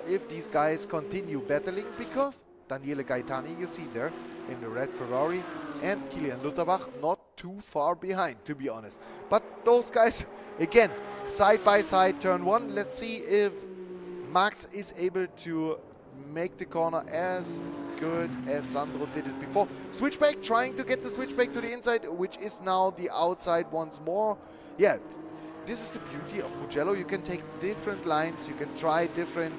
if these guys continue battling, because Daniele Gaetani, you see there, in the red Ferrari, and Kilian Lutterbach not too far behind, to be honest. But those guys, again, side by side, turn 1. Let's see if Max is able to make the corner as good as Sandro did it before. Switchback, trying to get the switchback to the inside, which is now the outside once more. Yeah, this is the beauty of Mugello. You can take different lines, you can try different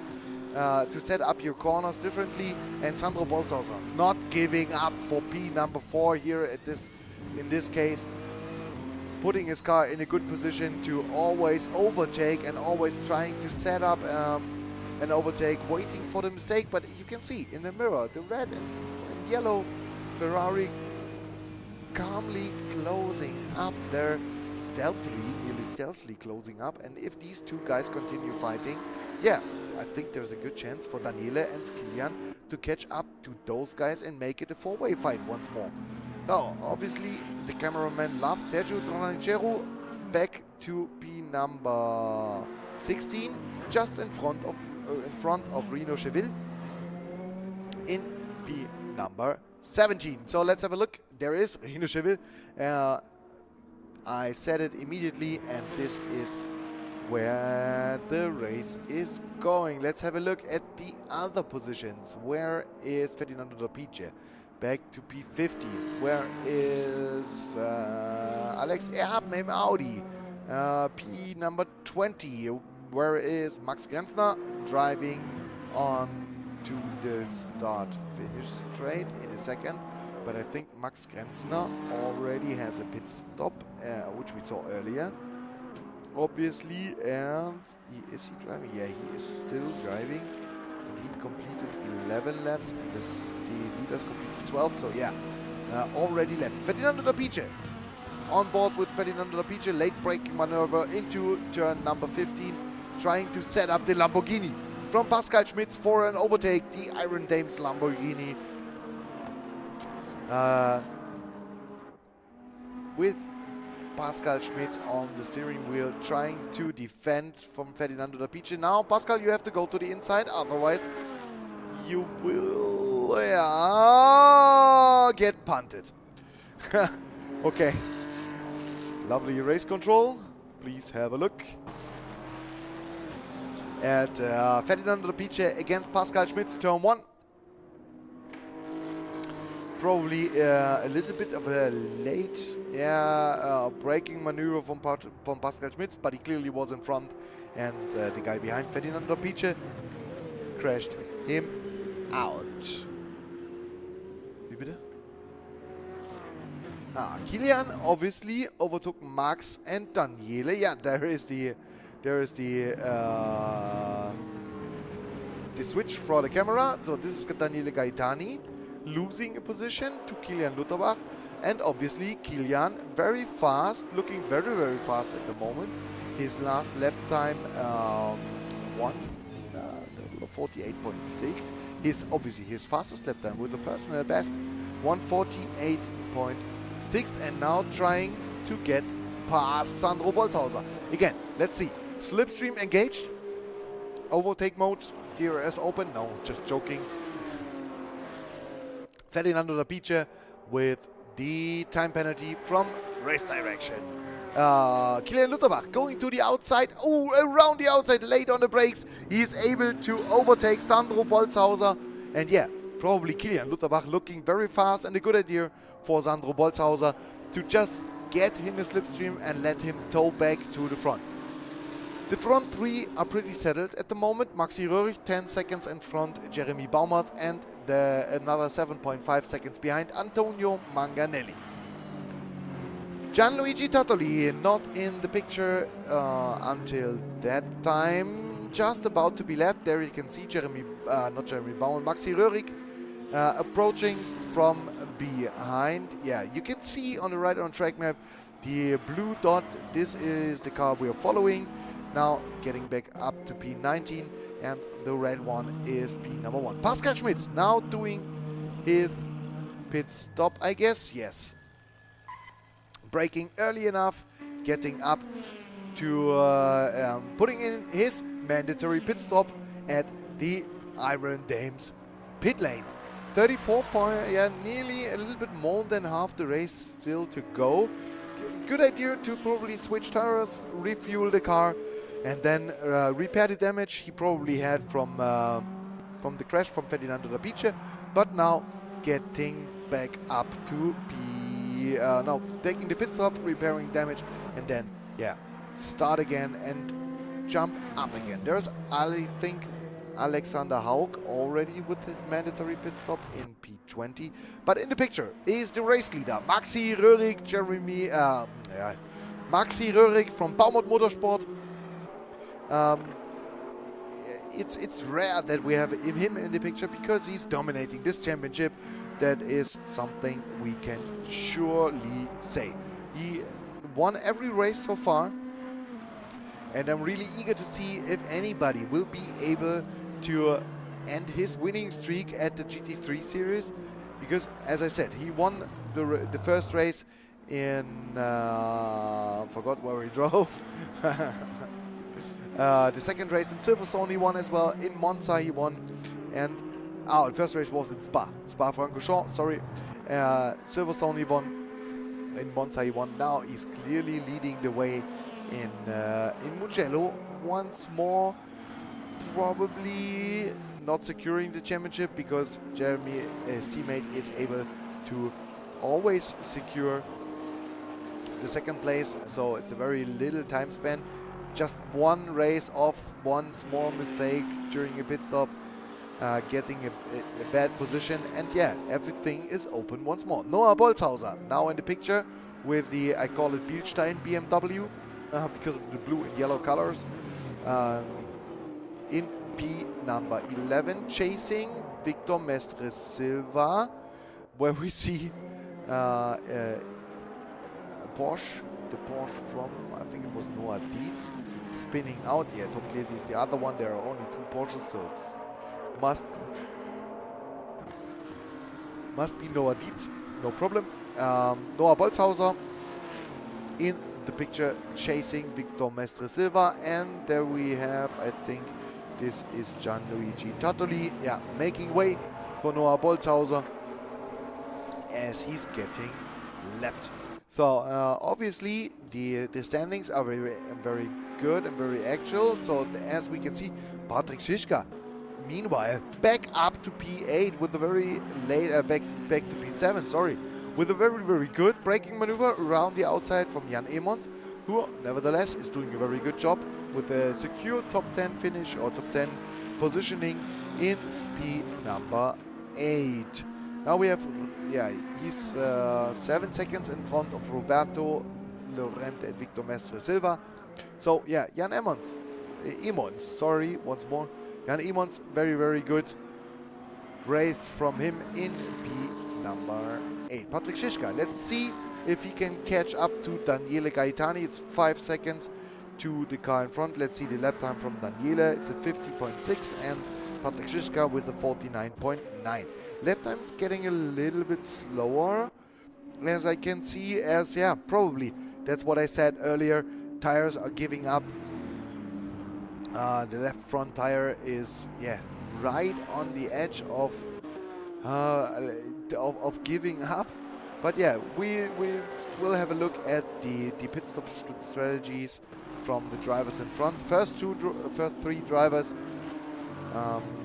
to set up your corners differently, and Sandro Bolthauser not giving up for P number 4 here at in this case, putting his car in a good position to always overtake and always trying to set up an overtake, waiting for the mistake. But you can see in the mirror the red and yellow Ferrari calmly closing up there, nearly stealthily closing up. And if these two guys continue fighting, yeah, I think there's a good chance for Daniele and Kilian to catch up to those guys and make it a 4-way fight once more. Now, obviously, the cameraman loves Sergio Tronanchero back to P number 16, just in front of Rino Cheville in P number 17. So let's have a look. There is Rino Cheville. I said it immediately, and this is where the race is going. Let's have a look at the other positions. Where is Ferdinando Dapice? Back to P50. Where is Alex Erben im Audi? P number 20. Where is Max Grenzner? Driving on to the start-finish straight in a second. But I think Max Grenzner already has a pit stop, which we saw earlier. Obviously, and is he driving? Yeah, he is still driving, and he completed 11 laps, and the leaders completed 12. So yeah, already left. Ferdinando Dapice on board with Ferdinando Dapice, late braking maneuver into turn number 15, trying to set up the Lamborghini from Pascal Schmitz for an overtake. The Iron Dames Lamborghini with Pascal Schmitz on the steering wheel, trying to defend from Ferdinando Dapice. Now, Pascal, you have to go to the inside, otherwise you will get punted. Okay. Lovely race control. Please have a look. at Ferdinando Piche against Pascal Schmitz, turn 1. Probably a little bit of a late braking maneuver from Pascal Schmitz, but he clearly was in front, and the guy behind, Ferdinando Piche, crashed him out. Wie bitte? Kilian obviously overtook Max and Daniele. Yeah, there is the switch for the camera. So this is Daniele Gaetani losing a position to Kilian Lutherbach, and obviously Kilian very fast, looking very, very fast at the moment. His last lap time 1:48.6. Obviously his fastest lap time with the personal best 1:48.6, and now trying to get past Sandro Bolzhauser. Again, let's see. Slipstream engaged. Overtake mode. DRS open. No, just joking. Ferdinando Piche with the time penalty from race direction. Kilian Lutherbach going to the outside. Oh, around the outside, late on the brakes. He's able to overtake Sandro Bolzhauser. And yeah, probably Kilian Lutherbach looking very fast, and a good idea for Sandro Bolzhauser to just get in the slipstream and let him tow back to the front. The front three are pretty settled at the moment. Maxi Röhrig 10 seconds in front, Jeremy Baumert, and another 7.5 seconds behind, Antonio Manganelli. Gianluigi Tattoli not in the picture until that time. Just about to be lapped. There you can see Maxi Röhrig approaching from behind. Yeah, you can see on the right on track map the blue dot. This is the car we are following. Now getting back up to P19, and the red one is P number 1. Pascal Schmitz now doing his pit stop, I guess. Yes. Braking early enough, getting up to putting in his mandatory pit stop at the Iron Dames pit lane. 34 point, yeah, nearly a little bit more than half the race still to go. Good idea to probably switch tires, refuel the car, and then repair the damage he probably had from the crash from Ferdinando Piche. But now getting back up to now taking the pit stop, repairing damage, and then yeah, start again and jump up again. There's, I think, Alexander Haug already with his mandatory pit stop in P20. But in the picture is the race leader, Maxi Röhrig, Maxi Röhrig from Baumert Motorsport. It's rare that we have him in the picture because he's dominating this championship. That is something we can surely say. He won every race so far, and I'm really eager to see if anybody will be able to end his winning streak at the GT3 series, because as I said, he won the first race in forgot where he drove. The second race in Silverstone he won as well. In Monza he won, and the first race was in Spa-Francorchamps, sorry. Silverstone he won, in Monza he won. Now he's clearly leading the way in Mugello once more. Probably not securing the championship because Jeremy, his teammate, is able to always secure the second place. So it's a very little time span. Just one race off, one small mistake during a pit stop, getting a bad position, and yeah, everything is open once more. Noah Bolzhauser now in the picture with the, I call it Bielstein BMW, because of the blue and yellow colors. In P number 11, chasing Victor Mestre Silva, where we see Porsche, the Porsche from, I think it was Noah Dietz, spinning out. Yeah, Tom Clancy is the other one. There are only 2 Porsches, so it must be Noah Dietz, no problem. Noah Bolzhauser in the picture chasing Victor Mestre Silva, and there we have, I think this is Gianluigi Tattoli, yeah, making way for Noah Bolzhauser as he's getting lapped. So obviously the standings are very good and very actual. So as we can see, Patrick Schischka, meanwhile, back up to P8 with a very late, back to P7, sorry, with a very, very good braking maneuver around the outside from Jan Emons, who nevertheless is doing a very good job with a secure top 10 finish or top 10 positioning in P number 8. Now we have, yeah, he's 7 seconds in front of Roberto Llorente and Victor Mestre Silva. So yeah, Jan Emons, sorry, once more. Jan Emons, very, very good race from him in P number 8. Patrick Schischka, let's see if he can catch up to Daniele Gaetani. It's 5 seconds to the car in front. Let's see the lap time from Daniele. It's a 50.6 and Patrick Schischka with a 49.9. Lap time's getting a little bit slower, as I can see, as, yeah, probably, that's what I said earlier, tires are giving up. The left front tire is, yeah, right on the edge of giving up. But yeah, we will have a look at the pit stop strategies from the drivers in front. First 3 drivers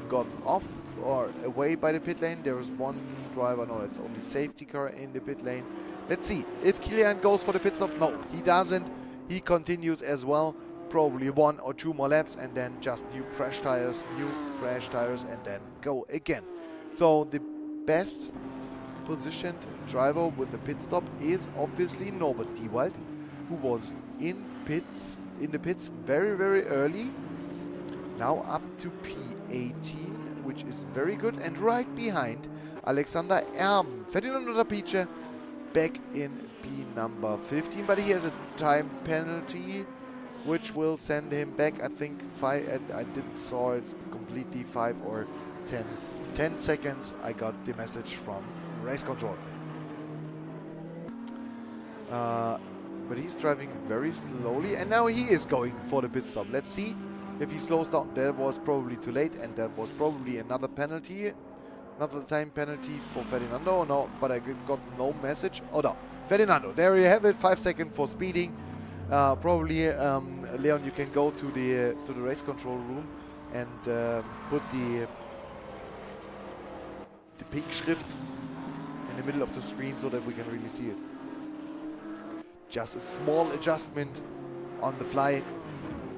got off or away by the pit lane. There is one driver, no, it's only safety car in the pit lane. Let's see if Kilian goes for the pit stop. No, he doesn't. He continues as well. Probably 1 or 2 more laps and then just new fresh tires, and then go again. So the best positioned driver with the pit stop is obviously Norbert Diewald, who was in the pits very, very early. Now up to P18, which is very good, and right behind Alexander Erm. Ferdinando Dapice back in P number 15, but he has a time penalty which will send him back, I think 5, I didn't saw it completely, 5 or 10 seconds. I got the message from race control. But he's driving very slowly, and now he is going for the pit stop. Let's see if he slows down. That was probably too late, and that was probably another penalty, another time penalty for Ferdinando. No, but I got no message. Oh no, Ferdinando, there you have it, 5 seconds for speeding. Probably, Leon, you can go to the race control room and put the pink schrift in the middle of the screen so that we can really see it. Just a small adjustment on the fly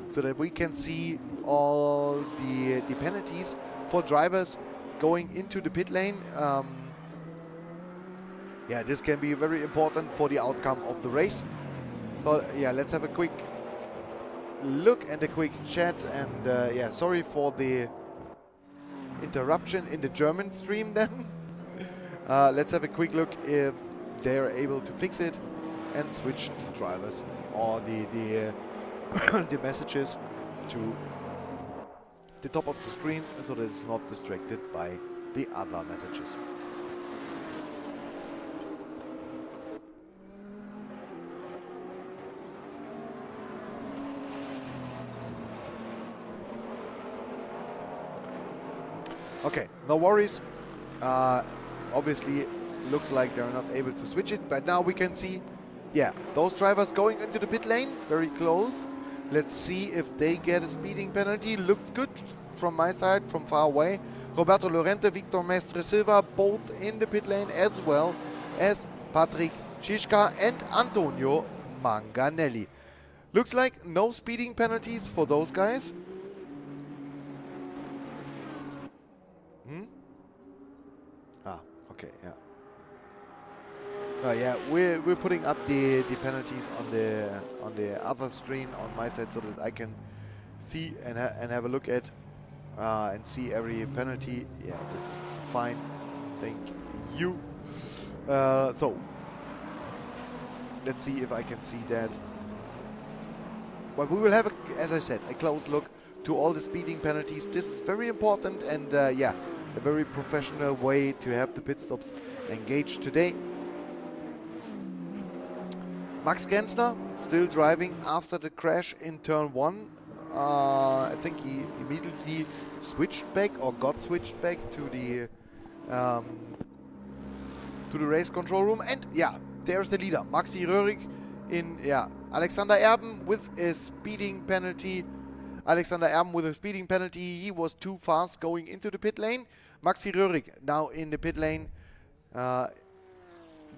so that we can see all the penalties for drivers going into the pit lane. Yeah, this can be very important for the outcome of the race. So yeah, let's have a quick look and a quick chat, and yeah, sorry for the interruption in the German stream then. Let's have a quick look if they're able to fix it and switch the drivers or the the messages to the top of the screen so that it's not distracted by the other messages. Okay, no worries. Obviously, looks like they're not able to switch it, but now we can see, yeah, those drivers going into the pit lane, very close. Let's see if they get a speeding penalty. Looked good from my side, from far away. Roberto Llorente, Victor Mestre Silva, both in the pit lane, as well as Patrick Schischka and Antonio Manganelli. Looks like no speeding penalties for those guys. Okay, yeah. Yeah, we're putting up the penalties on the other screen on my side so that I can see and have a look at and see every penalty. Yeah, this is fine. Thank you. So let's see if I can see that. But we will have, as I said, a close look to all the speeding penalties. This is very important, and yeah, a very professional way to have the pit stops engaged today. Max Gensler still driving after the crash in turn 1. I think he immediately switched back or got switched back to the race control room. And yeah, there's the leader, Maxi Röhrig. In, yeah, Alexander Erben with a speeding penalty. Alexander Erben with a speeding penalty. He was too fast going into the pit lane. Maxi Röhrig now in the pit lane,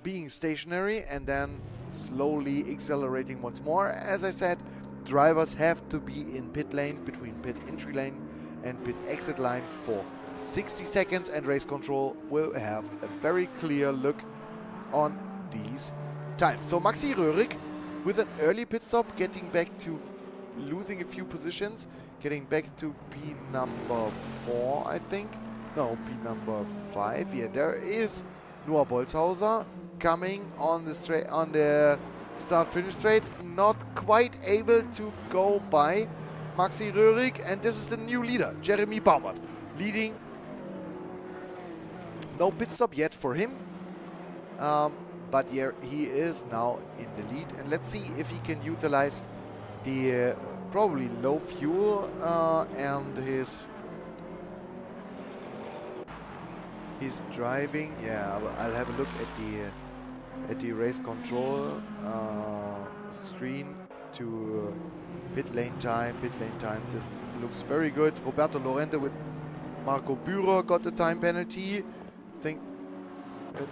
being stationary and then slowly accelerating once more. As I said, drivers have to be in pit lane between pit entry lane and pit exit line for 60 seconds, and race control will have a very clear look on these times. So Maxi Röhrig with an early pit stop, getting back to losing a few positions, getting back to P number 4, I think. No, P number 5. Yeah, there is Noah Bolzhauser coming on the straight, on the start-finish straight, not quite able to go by Maxi Röhrig, and this is the new leader, Jeremy Baumert, leading. No pit stop yet for him, but yeah, he is now in the lead, and let's see if he can utilize the probably low fuel and his driving. Yeah, I'll have a look at the race control screen to pit lane time. This looks very good. Roberto Lorente with Marco Bührer got the time penalty. I think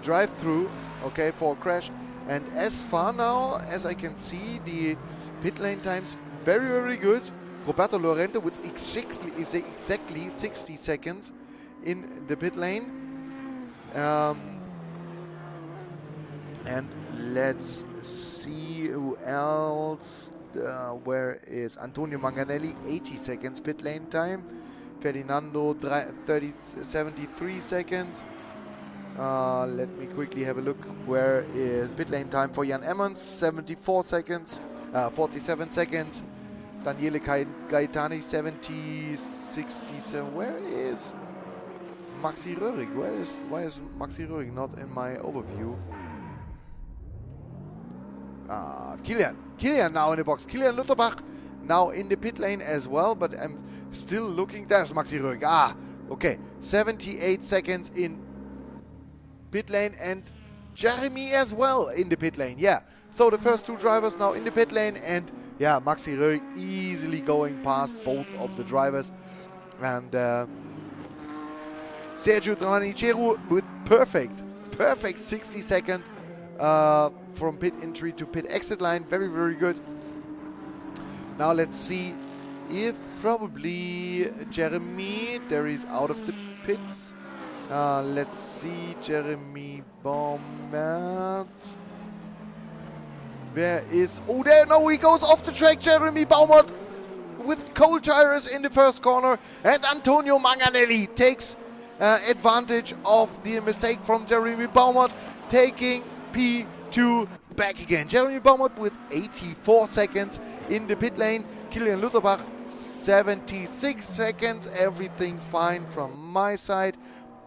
drive through, okay, for a crash. And as far now as I can see, the pit lane times very, very good. Roberto Lorente with exactly 60 seconds in the pit lane. And let's see who else. Where is Antonio Manganelli? 80 seconds pit lane time. Ferdinando 73 seconds. Let me quickly have a look. Where is pit lane time for Jan Emmons? 74 seconds. 47 seconds. Daniele Gaetani 67. Where is Maxi Röhrig? Why is Maxi Röhrig not in my overview? Kilian now in the box. Kilian Lutterbach now in the pit lane as well, but I'm still looking. There's Maxi Röhrig. Okay. 78 seconds in pit lane, and Jeremy as well in the pit lane. Yeah. So the first two drivers now in the pit lane, and yeah, Maxi Röhrig easily going past both of the drivers. And Sergio Traniceru with perfect 60 second from pit entry to pit exit line. Very, very good. Now let's see if probably Jeremy, there is out of the pits. Let's see, Jeremy Baumert. Where is... Oh, there! No, he goes off the track, Jeremy Baumert, with cold tires in the first corner. And Antonio Manganelli takes advantage of the mistake from Jeremy Baumert, taking P2 back again. Jeremy Baumert with 84 seconds in the pit lane. Kilian Lutterbach, 76 seconds. Everything fine from my side.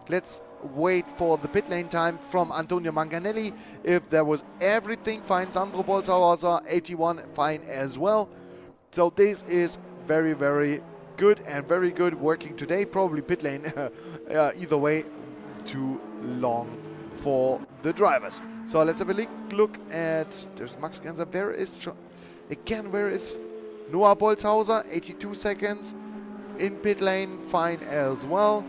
Let's wait for the pit lane time from Antonio Manganelli. If there was everything fine, Sandro Bolzhauser, 81, fine as well. So this is very, very good and very good working today. Probably pit lane, either way, too long for the drivers. So let's have a look at, there's Max Ganser. Where is Noah Bolzhauser, 82 seconds in pit lane, fine as well.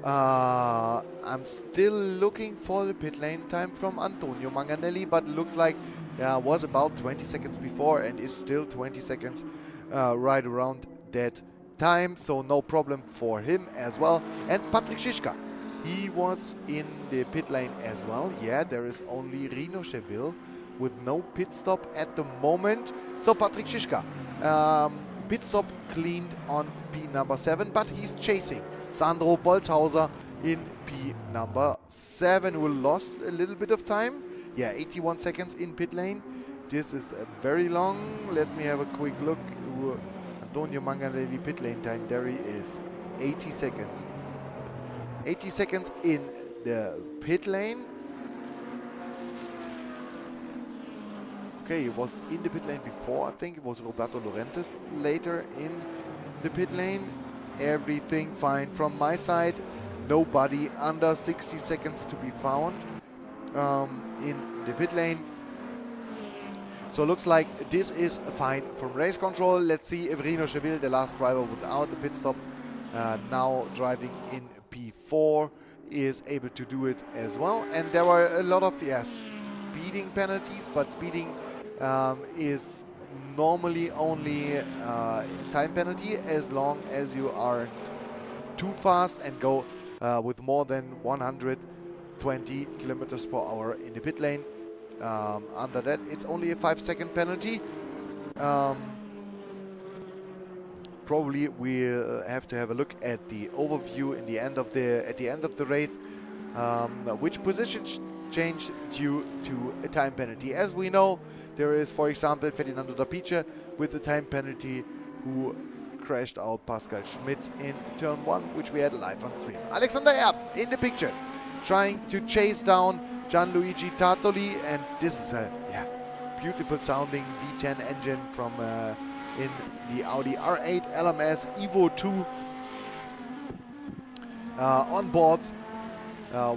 I'm still looking for the pit lane time from Antonio Manganelli, but looks like was about 20 seconds before and is still 20 seconds right around that time, so no problem for him as well. And Patrick Schischka, he was in the pit lane as well. Yeah, there is only Rino Cheville with no pit stop at the moment. So Patrick Schischka, pit stop cleaned on P number 7, but he's chasing Sandro Bolzhauser in P number 7, who lost a little bit of time. Yeah, 81 seconds in pit lane. This is very long. Let me have a quick look. Antonio Manganelli pit lane time, there he is, 80 seconds. 80 seconds in the pit lane. Okay, he was in the pit lane before. I think it was Roberto Lorente later in the pit lane. Everything fine from my side. Nobody under 60 seconds to be found in the pit lane. So looks like this is fine from race control. Let's see if Rino Cheville, the last driver without the pit stop, now driving in P4, is able to do it as well. And there were a lot of speeding penalties, but speeding is normally only time penalty as long as you aren't too fast and go with more than 120 kilometers per hour in the pit lane. Under that, it's only a 5-second penalty. Probably we'll have to have a look at the overview in the end of the race, which position changed due to a time penalty. As we know, there is, for example, Ferdinando Dapice with the time penalty, who crashed out Pascal Schmitz in turn 1, which we had live on stream. Alexander Erben in the picture, trying to chase down Gianluigi Tartoli, and this is a beautiful sounding V10 engine from in the Audi R8 LMS Evo 2 on board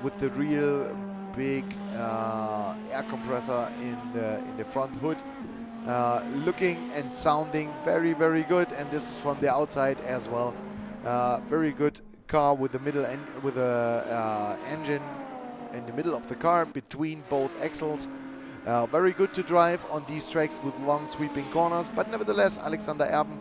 with the real big air compressor in the front hood, looking and sounding very, very good. And this is from the outside as well. Very good car with the middle with a engine in the middle of the car between both axles. Very good to drive on these tracks with long sweeping corners, but nevertheless, Alexander Erben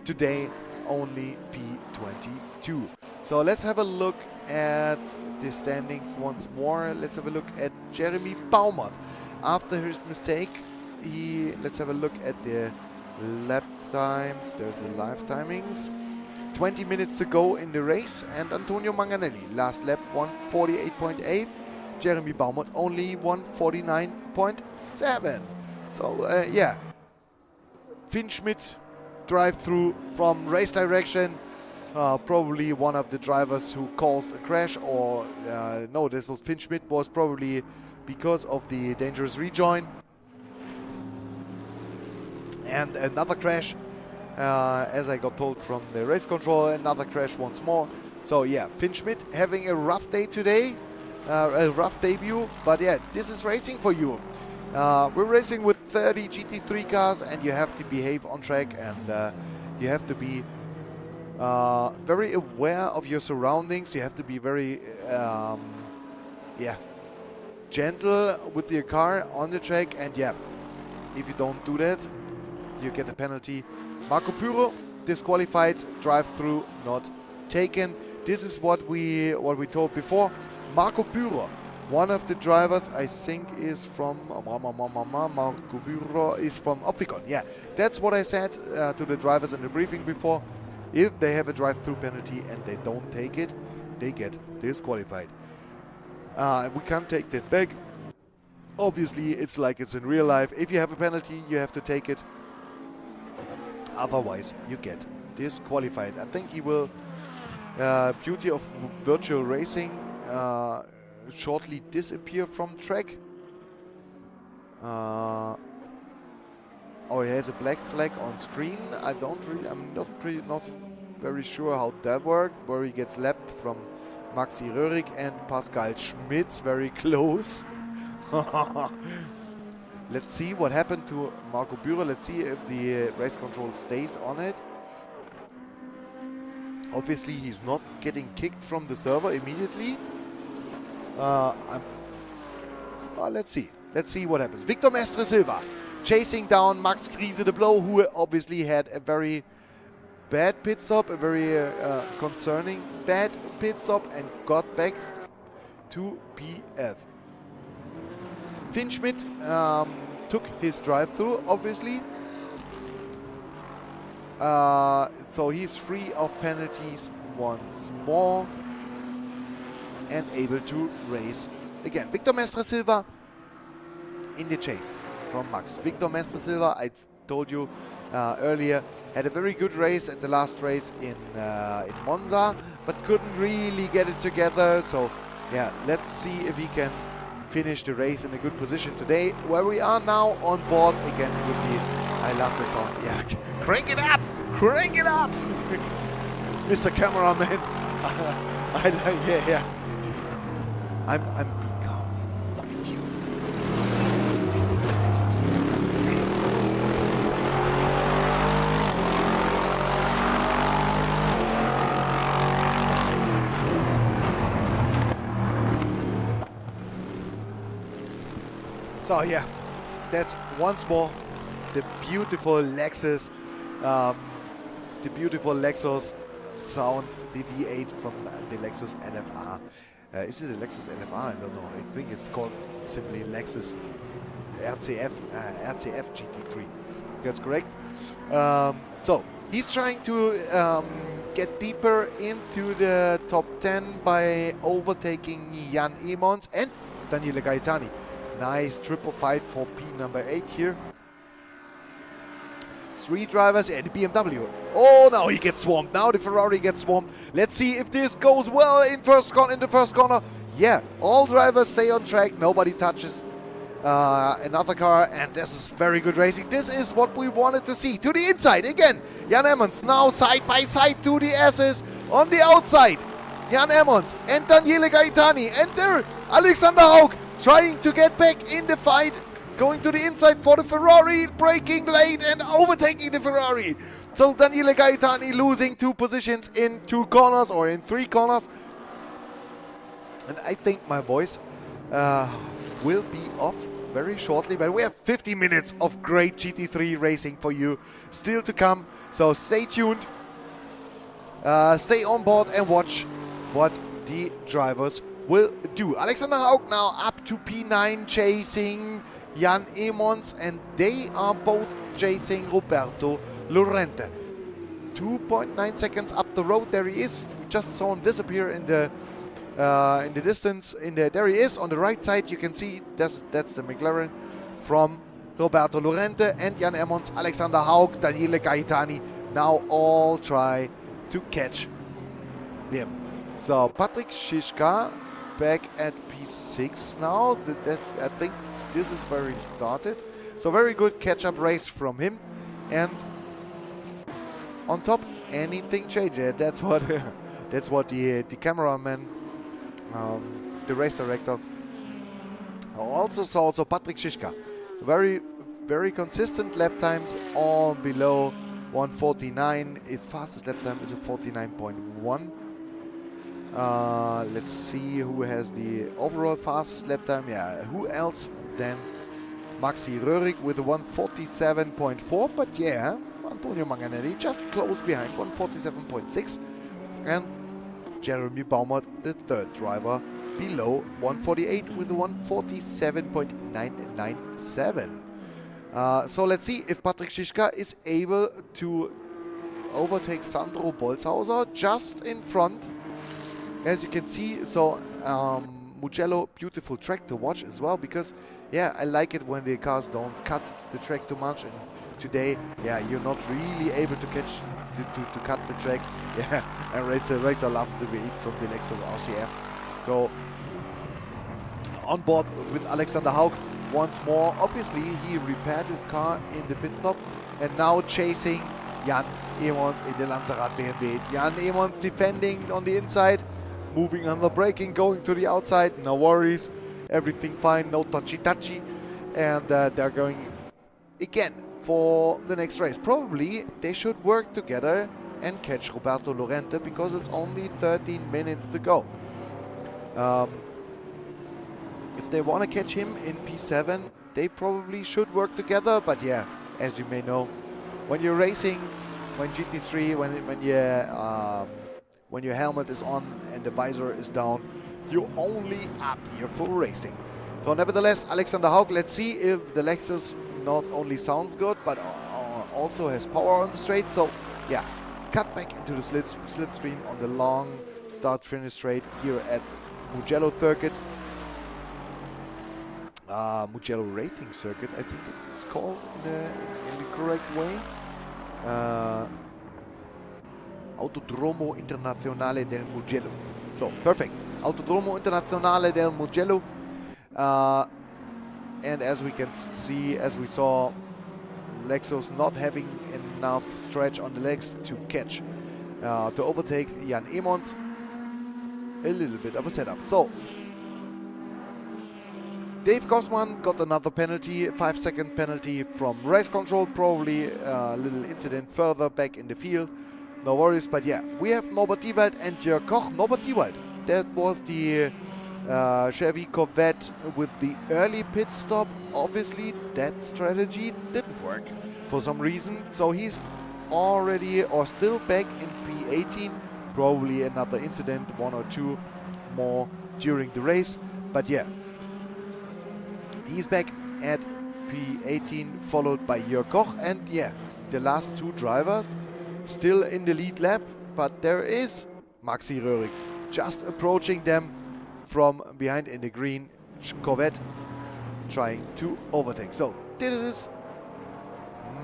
today only P22. So let's have a look at the standings once more. Let's have a look at Jeremy Baumert. After his mistake, let's have a look at the lap times. There's the live timings. 20 minutes to go in the race, and Antonio Manganelli, last lap 148.8. Jeremy Baumert only 149.7. So Finn Schmidt drive through from race direction. Probably one of the drivers who caused a crash, or no, this was Finn Schmidt, was probably because of the dangerous rejoin. And another crash, as I got told from the race control, another crash once more. So yeah, Finn Schmidt having a rough day today, a rough debut, but yeah, this is racing for you. We're racing with 30 GT3 cars, and you have to behave on track, and you have to be very aware of your surroundings. You have to be very gentle with your car on the track, and if you don't do that, you get a penalty. Marco Puro disqualified, drive through not taken. This is what we told before. Marco Puro, one of the drivers, I think, is from Marco Puro is from Opfikon. Yeah, that's what I said to the drivers in the briefing before. If they have a drive-through penalty and they don't take it, they get disqualified. We can't take that back. Obviously, it's like it's in real life. If you have a penalty, you have to take it. Otherwise, you get disqualified. I think he will, beauty of virtual racing, shortly disappear from track. Oh, he has a black flag on screen. I'm not very sure how that worked, where he gets lapped from Maxi Röhrig and Pascal Schmitz, very close. Let's see what happened to Marco Bührer. Let's see if the race control stays on it. Obviously, he's not getting kicked from the server immediately. Let's see. Let's see what happens. Victor Mestre Silva chasing down Max Griese de Blow, who obviously had a very bad pit stop, a very concerning bad pit stop, and got back to PF. Finn Schmidt took his drive-through, obviously. So he's free of penalties once more and able to race again. Victor Mestre Silva in the chase from Max. Victor Mestre Silva, I told you earlier, had a very good race at the last race in Monza, but couldn't really get it together. So yeah, let's see if he can finish the race in a good position today, where we are now on board again with the, I love that sound, yeah, crank it up, Mr. Cameraman. I'm being calm, and you understand the beautiful Lexus. So yeah, that's once more the beautiful Lexus, sound, the V8 from the Lexus LFR. Is it a Lexus LFR? I don't know. I think it's called simply Lexus RCF GT3. That's correct. So he's trying to get deeper into the top 10 by overtaking Jan Emons and Daniele Gaetani. Nice triple fight for P number 8 here. 3 drivers and the BMW. Oh, now he gets swamped. Now the Ferrari gets swamped. Let's see if this goes well in the first corner. Yeah, all drivers stay on track. Nobody touches another car, and this is very good racing. This is what we wanted to see. To the inside again. Jan Emons now side by side to the S's. On the outside, Jan Emons and Daniele Gaetani. And there, Alexander Haug trying to get back in the fight. Going to the inside for the Ferrari, braking late and overtaking the Ferrari. So Daniele Gaetani losing 2 positions in 2 corners or in 3 corners. And I think my voice will be off very shortly, but we have 50 minutes of great GT3 racing for you still to come. So stay tuned, stay on board and watch what the drivers will do. Alexander Haug now up to P9 chasing Jan Emons, and they are both chasing Roberto Llorente. 2.9 seconds up the road. There he is. We just saw him disappear in the distance. There he is on the right side. You can see that's the McLaren from Roberto Llorente and Jan Emons, Alexander Haug, Daniele Gaetani. Now all try to catch him. So Patrick Schischka back at P6 now. I think this is where he started. So very good catch-up race from him. And on top, anything changes. That's what the cameraman, the race director, also saw. So Patrick Schischka, very consistent lap times, all below 149. His fastest lap time is a 49.1. Let's see who has the overall fastest lap time. Yeah, who else than Maxi Röhrig with a 147.4. But yeah, Antonio Manganetti just close behind, 147.6. And Jeremy Baumert, the third driver, below 148 with a 147.997. So let's see if Patrick Schischka is able to overtake Sandro Bolzhauser just in front. As you can see, so Mugello, beautiful track to watch as well, because yeah, I like it when the cars don't cut the track too much. And today, yeah, you're not really able to catch to cut the track. Yeah, and race director loves the V8 from the Lexus RCF. So on board with Alexander Haug once more. Obviously, he repaired his car in the pit stop, and now chasing Jan Emons in the Lanzarat BMW. Jan Emons defending on the inside, moving on the braking, going to the outside. No worries, everything fine, no touchy. And they're going again for the next race. Probably they should work together and catch Roberto Llorente, because it's only 13 minutes to go. If they want to catch him in P7, they probably should work together. But yeah, as you may know, when you're racing, when GT3, when your helmet is on and the visor is down, you're only up here for racing. So nevertheless, Alexander Haug, let's see if the Lexus not only sounds good, but also has power on the straight. So yeah, cut back into the slipstream on the long start-finish straight here at Mugello Circuit. Mugello Racing Circuit, I think it's called in the correct way. Autodromo Internazionale del Mugello. So, perfect. Autodromo Internazionale del Mugello. And as we can see, as we saw, Lexus not having enough stretch on the legs to catch, to overtake Jan Emons. A little bit of a setup. So, Dave Gossman got another penalty, 5-second penalty from race control, probably a little incident further back in the field. No worries, but yeah, we have Norbert Diewald and Jörg Koch. Norbert Diewald, that was the Chevy Corvette with the early pit stop. Obviously, that strategy didn't work for some reason. So he's already or still back in P18. Probably another incident, 1 or 2 more during the race. But yeah, he's back at P18, followed by Jörg Koch. And yeah, the last 2 drivers still in the lead lap. But there is Maxi Röhrig just approaching them from behind in the green Corvette, trying to overtake. So this is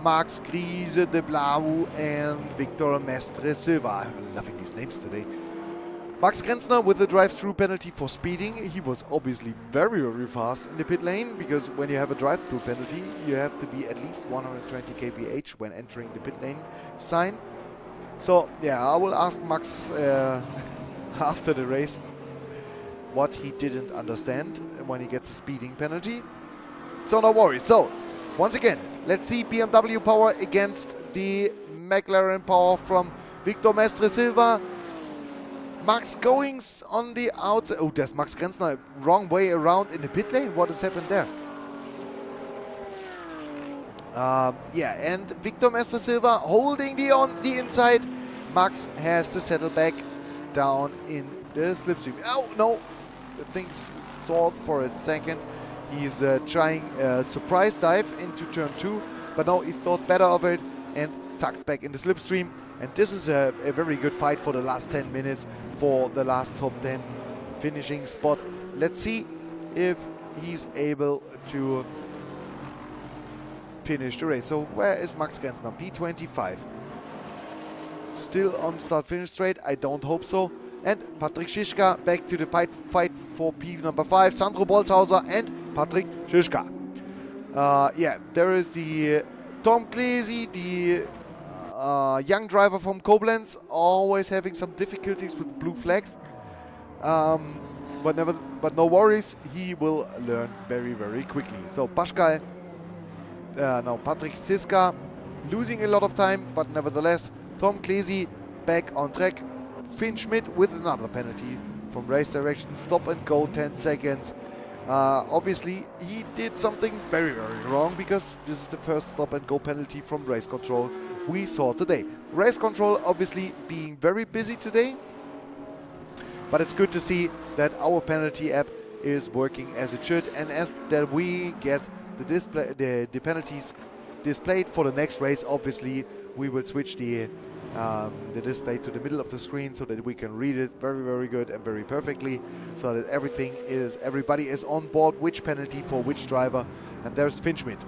Max Griese de Blau and Victor Mestre Silva. I'm loving these names today. Max Grenzner with the drive-through penalty for speeding. He was obviously very, very fast in the pit lane, because when you have a drive-through penalty, you have to be at least 120 kph when entering the pit lane sign. So yeah, I will ask Max after the race what he didn't understand when he gets a speeding penalty. So no worries. So once again, let's see BMW power against the McLaren power from Victor Mestre Silva. Max going on the outside. Oh, there's Max Grenzner wrong way around in the pit lane. What has happened there? Yeah, and Victor Mestre Silva holding on the inside. Max has to settle back down in the slipstream. Oh no, the thing's stalled for a second. He's trying a surprise dive into turn 2, but no, he thought better of it and tucked back in the slipstream. And this is a very good fight for the last 10 minutes for the last top 10 finishing spot. Let's see if he's able to finish the race. So where is Max Grenzner? P25. Still on start-finish straight? I don't hope so. And Patrick Schischka back to the fight for P number 5. Sandro Bolzhauser and Patrick Schischka. Yeah, there is the Tom Klesi, the young driver from Koblenz, always having some difficulties with blue flags. But no worries, he will learn very, very quickly. So Pascal, now Patrick Siska losing a lot of time, but nevertheless, Tom Klesi back on track. Finn Schmidt with another penalty from race direction, stop and go 10 seconds. Obviously, he did something very, very wrong, because this is the first stop and go penalty from race control we saw today. Race control obviously being very busy today, but it's good to see that our penalty app is working as it should, and as that we get the display, the penalties displayed for the next race. Obviously, we will switch the display to the middle of the screen so that we can read it very, very good and very perfectly, so that everybody is on board which penalty for which driver. And there's Finn Schmidt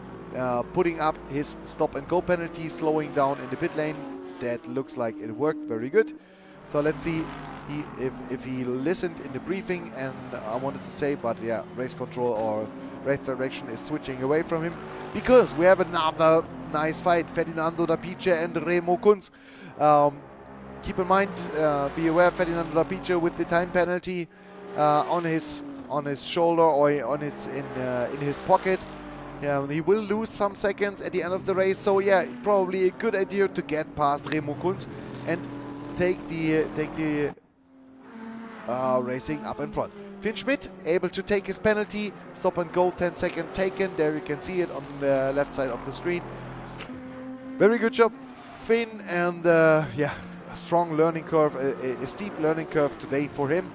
putting up his stop and go penalty, slowing down in the pit lane. That looks like it worked very good. So let's see if he listened in the briefing, and I wanted to say, but yeah, race control or race direction is switching away from him, because we have another nice fight. Ferdinando Dapice and Remo Kunz. Keep in mind, be aware, Ferdinando Dapice with the time penalty on his shoulder or in his pocket. He will lose some seconds at the end of the race. So yeah, probably a good idea to get past Remo Kunz and take the racing up in front. Finn Schmidt able to take his penalty, stop and go, 10 seconds taken. There you can see it on the left side of the screen. Very good job, Finn, and yeah, a strong learning curve, a steep learning curve today for him.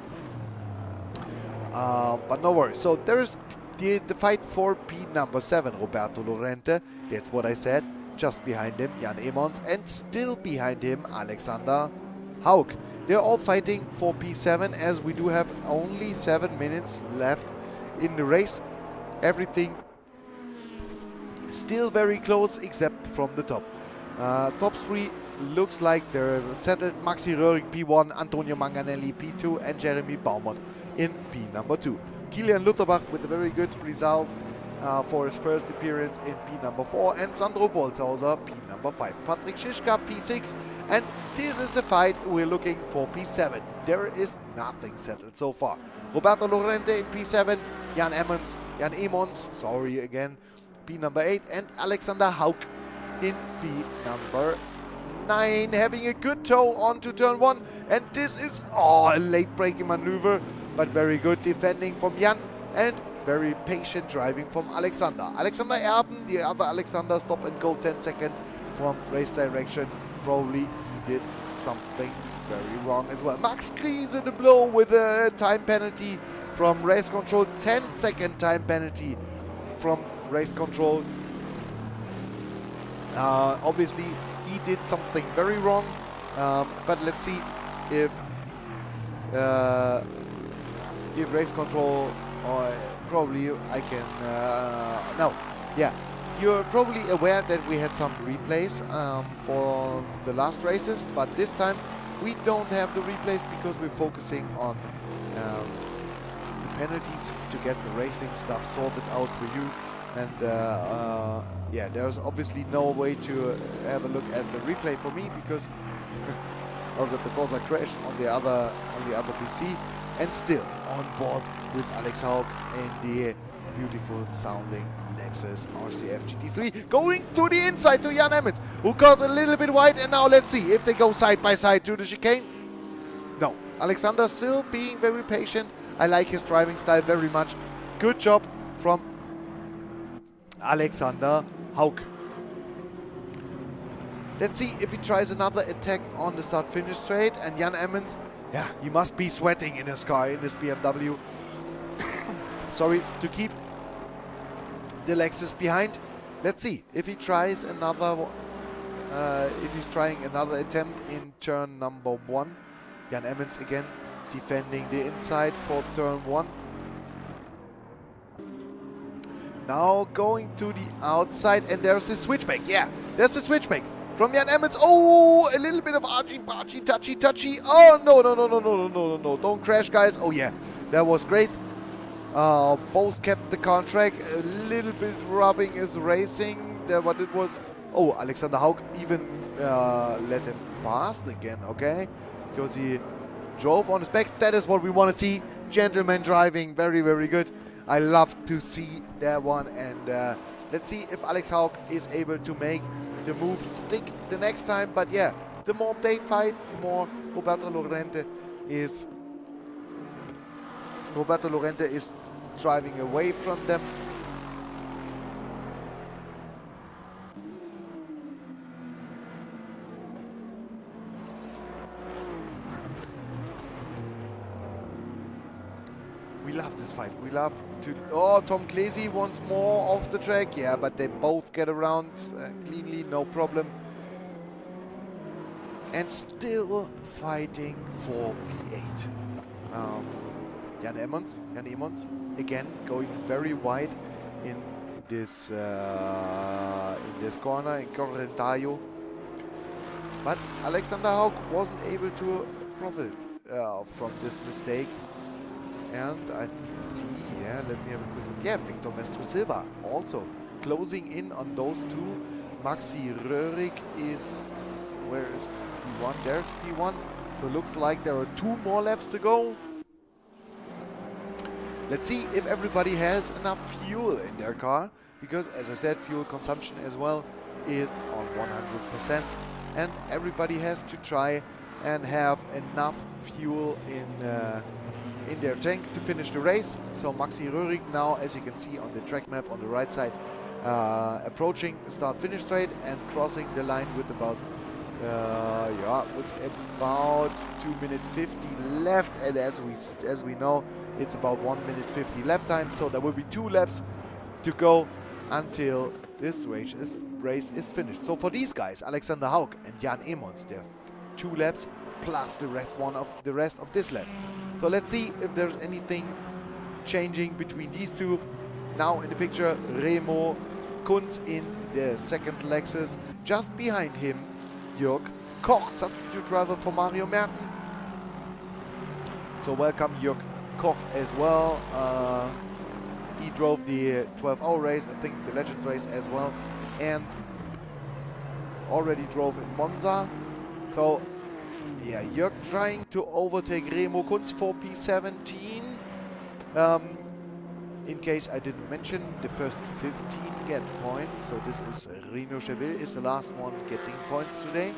But no worries. So there is the fight for P number 7, Roberto Lorente. That's what I said. Just behind him, Jan Emons, and still behind him, Alexander Haug. They're all fighting for P7, as we do have only 7 minutes left in the race. Everything still very close, except from the top. Top 3 looks like they're settled. Maxi Röhrig P1, Antonio Manganelli P2, and Jeremy Baumont in P number 2. Kilian Lutterbach with a very good result for his first appearance in P number 4, and Sandro Bolzhauser P number 5. Patrick Schischka P6, and this is the fight we're looking for P7. There is nothing settled so far. Roberto Lorente in P7, Jan Emons, sorry again, P number 8, and Alexander Haug in P number 9, having a good toe onto turn 1, and this is a late braking maneuver but very good defending from Jan and very patient driving from Alexander. Alexander Erben, the other Alexander, stop and go 10 seconds from race direction. Probably he did something very wrong as well. Max Kries in the blow with a time penalty from race control. 10-second time penalty from race control. Obviously he did something very wrong, but let's see if race control, or probably I can no, yeah, you're probably aware that we had some replays for the last races, but this time we don't have the replays because we're focusing on the penalties to get the racing stuff sorted out for you. And yeah, there's obviously no way to have a look at the replay for me because also the Corsa crashed on the other PC, and still on board with Alex Haug and the beautiful sounding Lexus RCF GT3 going to the inside to Jan Emmons, who got a little bit wide, and now let's see if they go side by side through the chicane. No, Alexander still being very patient. I like his driving style very much. Good job from Alexander Haug. Let's see if he tries another attack on the start-finish straight, and Jan Emmons, yeah, he must be sweating in his car, in his BMW. Sorry, to keep the Lexus behind. Let's see if he tries another, if he's trying another attempt in turn number 1. Jan Emmons again defending the inside for turn 1. Now going to the outside, and there's the switchback. Yeah, there's the switchback from Jan Emmons. Oh, a little bit of archy-barchy, touchy-touchy. Oh, no. Don't crash, guys. Oh, yeah, that was great. Both kept the contract. A little bit rubbing is racing. There, what it was. Oh, Alexander Haug even let him pass again, okay? Because he drove on his back. That is what we want to see. Gentleman driving. Very, very good. I love to see that one, and let's see if Alex Haug is able to make the move stick the next time. But yeah, the more they fight, the more Roberto Lorente is driving away from them. We love this fight. We love to... Oh, Tom Klesi once more off the track. Yeah, but they both get around cleanly, no problem. And still fighting for P8. Jan Emmons, again going very wide in this corner in Correntario. But Alexander Haug wasn't able to profit from this mistake. And I see, yeah, let me have a quick look. Yeah, Victor Mestro Silva also closing in on those two. Maxi Röhrig is, where is P1? There's P1. So looks like there are 2 more laps to go. Let's see if everybody has enough fuel in their car, because as I said, fuel consumption as well is on 100%. And everybody has to try and have enough fuel in their tank to finish the race. So Maxi Röhrig now, as you can see on the track map on the right side, approaching the start-finish straight and crossing the line with about 2 minutes 50 left. And as we know, it's about 1 minute 50 lap time. So there will be 2 laps to go until this race is finished. So for these guys, Alexander Haug and Jan Emmons, there's 2 laps plus the rest of this lap. So let's see if there's anything changing between these two. Now in the picture, Remo Kunz in the second Lexus. Just behind him, Jörg Koch, substitute driver for Mario Merten. So welcome Jörg Koch as well. He drove the 12-hour race, I think the Legends race as well, and already drove in Monza. So yeah, Jörg trying to overtake Remo Kunz for P17. In case I didn't mention, the first 15 get points. So this is Rino Cheville is the last one getting points today.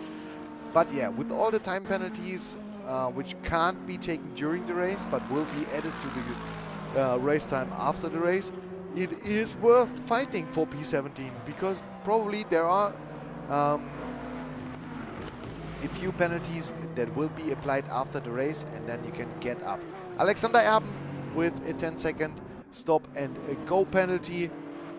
But yeah, with all the time penalties which can't be taken during the race, but will be added to the race time after the race. It is worth fighting for P17 because probably there are a few penalties that will be applied after the race, and then you can get up. Alexander Erben with a 10-second stop and a go penalty.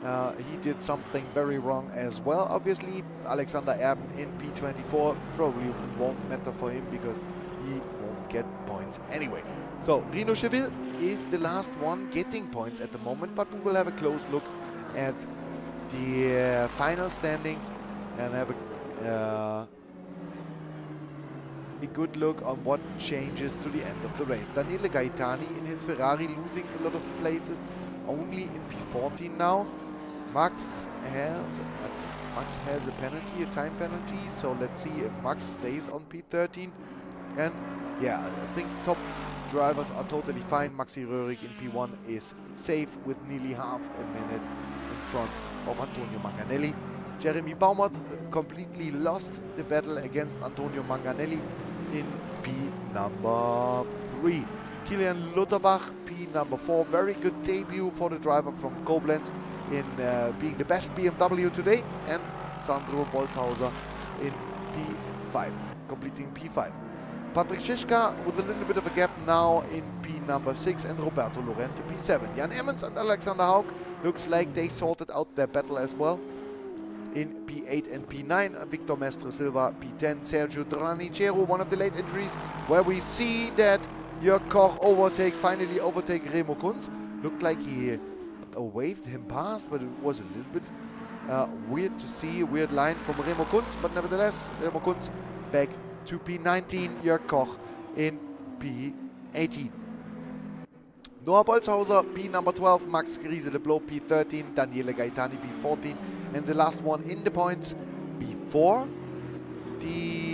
He did something very wrong as well, obviously. Alexander Erben in P24 probably won't matter for him because he won't get points anyway. So Rino Cheville is the last one getting points at the moment, but we will have a close look at the final standings and have a good look on what changes to the end of the race. Daniele Gaetani in his Ferrari losing a lot of places, only in P14 now. Max has a penalty, a time penalty, so let's see if Max stays on P13. And yeah, I think top drivers are totally fine. Maxi Röhrig in P1 is safe with nearly half a minute in front of Antonio Manganelli. Jeremy Baumert completely lost the battle against Antonio Manganelli in P number 3. Kilian Lutterbach, P number 4. Very good debut for the driver from Koblenz in being the best BMW today. And Sandro Bolzhauser in P5, completing P5. Patrick Schischka with a little bit of a gap now in P number 6, and Roberto Lorente P7. Jan Emmons and Alexander Haug looks like they sorted out their battle as well. In P8 and P9, Victor Mestre Silva, P10, Sergio Dranichero, one of the late entries, where we see that Jörg Koch finally overtake Remo Kunz. Looked like he waved him past, but it was a little bit weird to see, a weird line from Remo Kunz, but nevertheless, Remo Kunz back to P19, Jörg Koch in P18. Noah Bolzhauser, P number 12, Max Griese-Leblo, P13, Daniele Gaetani, P14, and the last one in the points before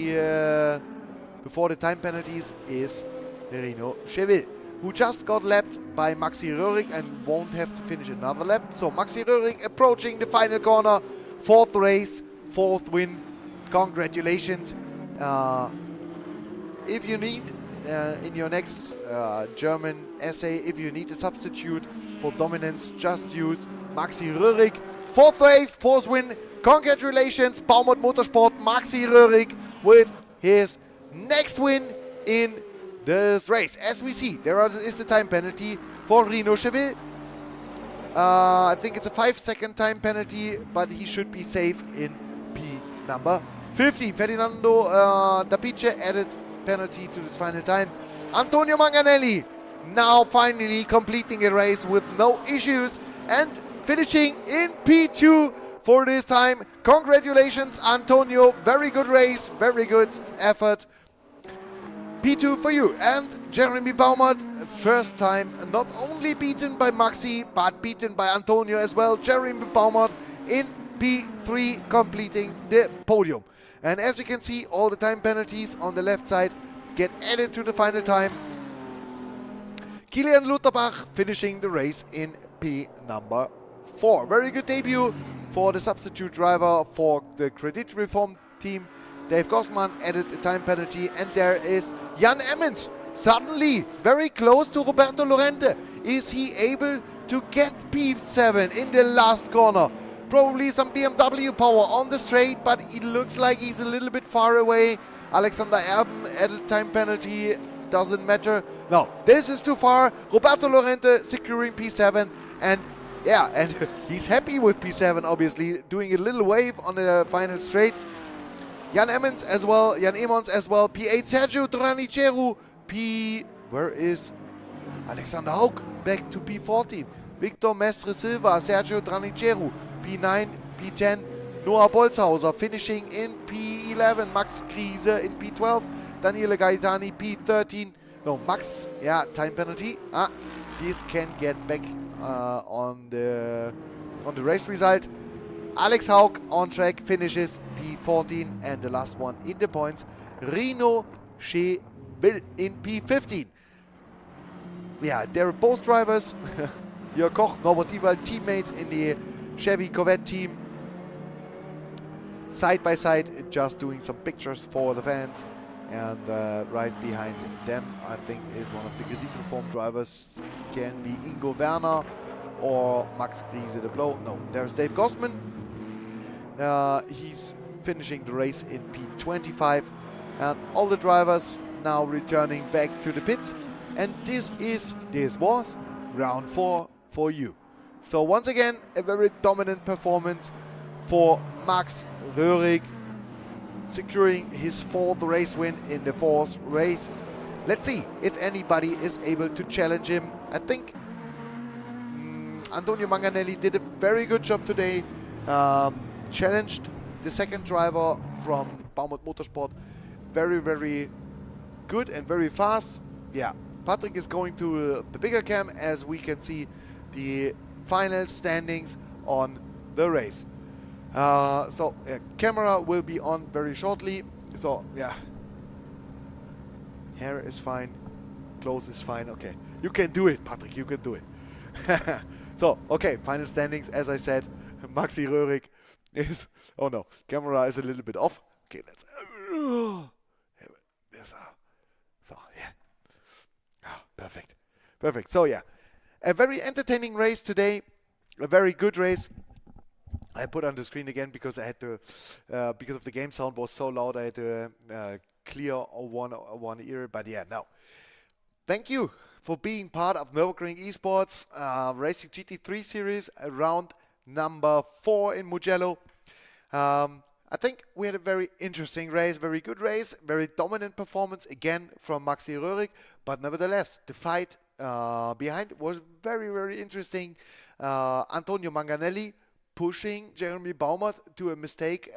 the time penalties is Rino Cheville, who just got lapped by Maxi Röhrig and won't have to finish another lap. So Maxi Röhrig approaching the final corner, 4th race, 4th win. Congratulations. If you need in your next German essay, if you need a substitute for dominance, just use Maxi Röhrig. 4th race, 4th win. Congratulations, Baumert Motorsport, Maxi Röhrig with his next win in this race. As we see, there is the time penalty for Rino Cheville. I think it's a 5-second time penalty, but he should be safe in P number 50. Ferdinando Dapice added penalty to this final time. Antonio Manganelli now finally completing a race with no issues and finishing in P2 for this time. Congratulations, Antonio. Very good race, very good effort. P2 for you. And Jeremy Baumert, first time not only beaten by Maxi, but beaten by Antonio as well. Jeremy Baumert in P3 completing the podium. And as you can see, all the time penalties on the left side get added to the final time. Kilian Lutterbach finishing the race in P number 4. Very good debut for the substitute driver for the Credit Reform team. Dave Gossman added a time penalty, and there is Jan Emmons, suddenly very close to Roberto Lorente. Is he able to get P7 in the last corner? Probably some BMW power on the straight, but it looks like he's a little bit far away. Alexander Erben added time penalty, doesn't matter. No, this is too far. Roberto Lorente securing P7, and yeah, and he's happy with P7, obviously, doing a little wave on the final straight. Jan Emmons as well, P8, Sergio Dranichero, where is Alexander Haug? Back to P14. Victor Mestre Silva, Sergio Dranichero, P9, P10, Noah Bolzhauser finishing in P11, Max Griese in P12, Daniele Gaetani, P13. No, Max, yeah, time penalty. This can get back on the race result. Alex Haug on track finishes P14, and the last one in the points, Rino Cheville in P15. Yeah, they're both drivers. Jörg Koch, Norbert Diewald, teammates in the Chevy Corvette team. Side by side, just doing some pictures for the fans. And right behind them, I think, is one of the GT3 form drivers. Can be Ingo Werner or Max Griese de Blow. No, there's Dave Gossman. He's finishing the race in P25. And all the drivers now returning back to the pits. And this was round 4 for you. So once again, a very dominant performance for Max Röhrig, securing his 4th race win in the 4th race. Let's see if anybody is able to challenge him. I think Antonio Manganelli did a very good job today. Challenged the second driver from Baumert Motorsport. Very, very good and very fast. Yeah, Patrick is going to the bigger cam as we can see the final standings on the race. So camera will be on very shortly. So yeah, hair is fine, clothes is fine. Okay, you can do it, Patrick, you can do it. So okay, final standings, as I said, Maxi Röhrig is, oh no, camera is a little bit off. Okay, let's so yeah, perfect. So yeah, a very entertaining race today, a very good race. I put on the screen again because I had to, because of the game sound was so loud, I had to clear one ear. But yeah, no. Thank you for being part of Nürburgring eSports Racing GT3 Series, round number 4 in Mugello. I think we had a very interesting race, very good race, very dominant performance again from Maxi Röhrig. But nevertheless, the fight behind was very, very interesting. Antonio Manganelli pushing Jeremy Baumert to a mistake,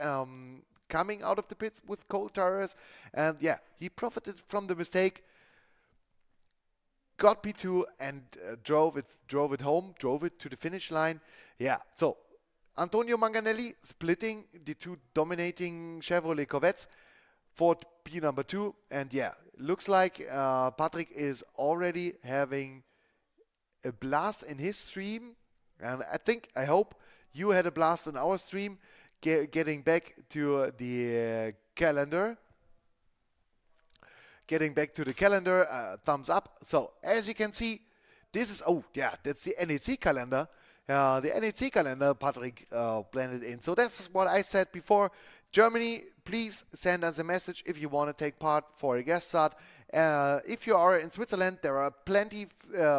coming out of the pits with cold tires, and yeah, he profited from the mistake, got P2 and drove it home, drove it to the finish line. Yeah, so Antonio Manganelli splitting the 2 dominating Chevrolet Corvettes for P number 2, and yeah, looks like Patrick is already having a blast in his stream, and I hope you had a blast in our stream, getting back to the calendar. Thumbs up. So, as you can see, this is, oh yeah, that's the NEC calendar. The NEC calendar Patrick blended in. So that's what I said before. Germany, please send us a message if you want to take part for a guest start. If you are in Switzerland, there are plenty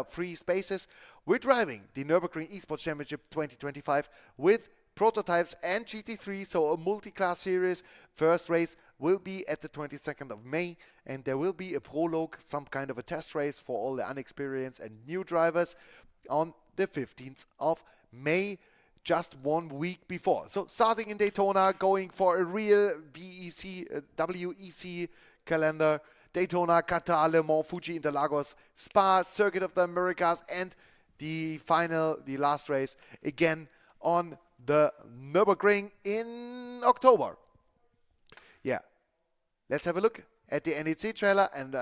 free spaces. We're driving the Nürburgring eSports Championship 2025 with prototypes and GT3, so a multi-class series. First race will be at the 22nd of May, and there will be a prologue, some kind of a test race for all the unexperienced and new drivers on the 15th of May, just 1 week before. So starting in Daytona, going for a real WEC calendar. Daytona, Qatar, Le Mans, Fuji, Interlagos, Spa, Circuit of the Americas, and the last race again on the Nürburgring in October. Yeah, let's have a look at the NEC trailer. And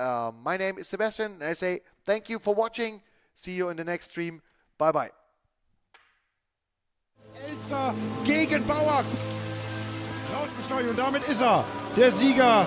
my name is Sebastian, and I say thank you for watching. See you in the next stream. Bye bye. Elzer gegen Bauer. Rausbeschleunigung, und damit ist er der Sieger.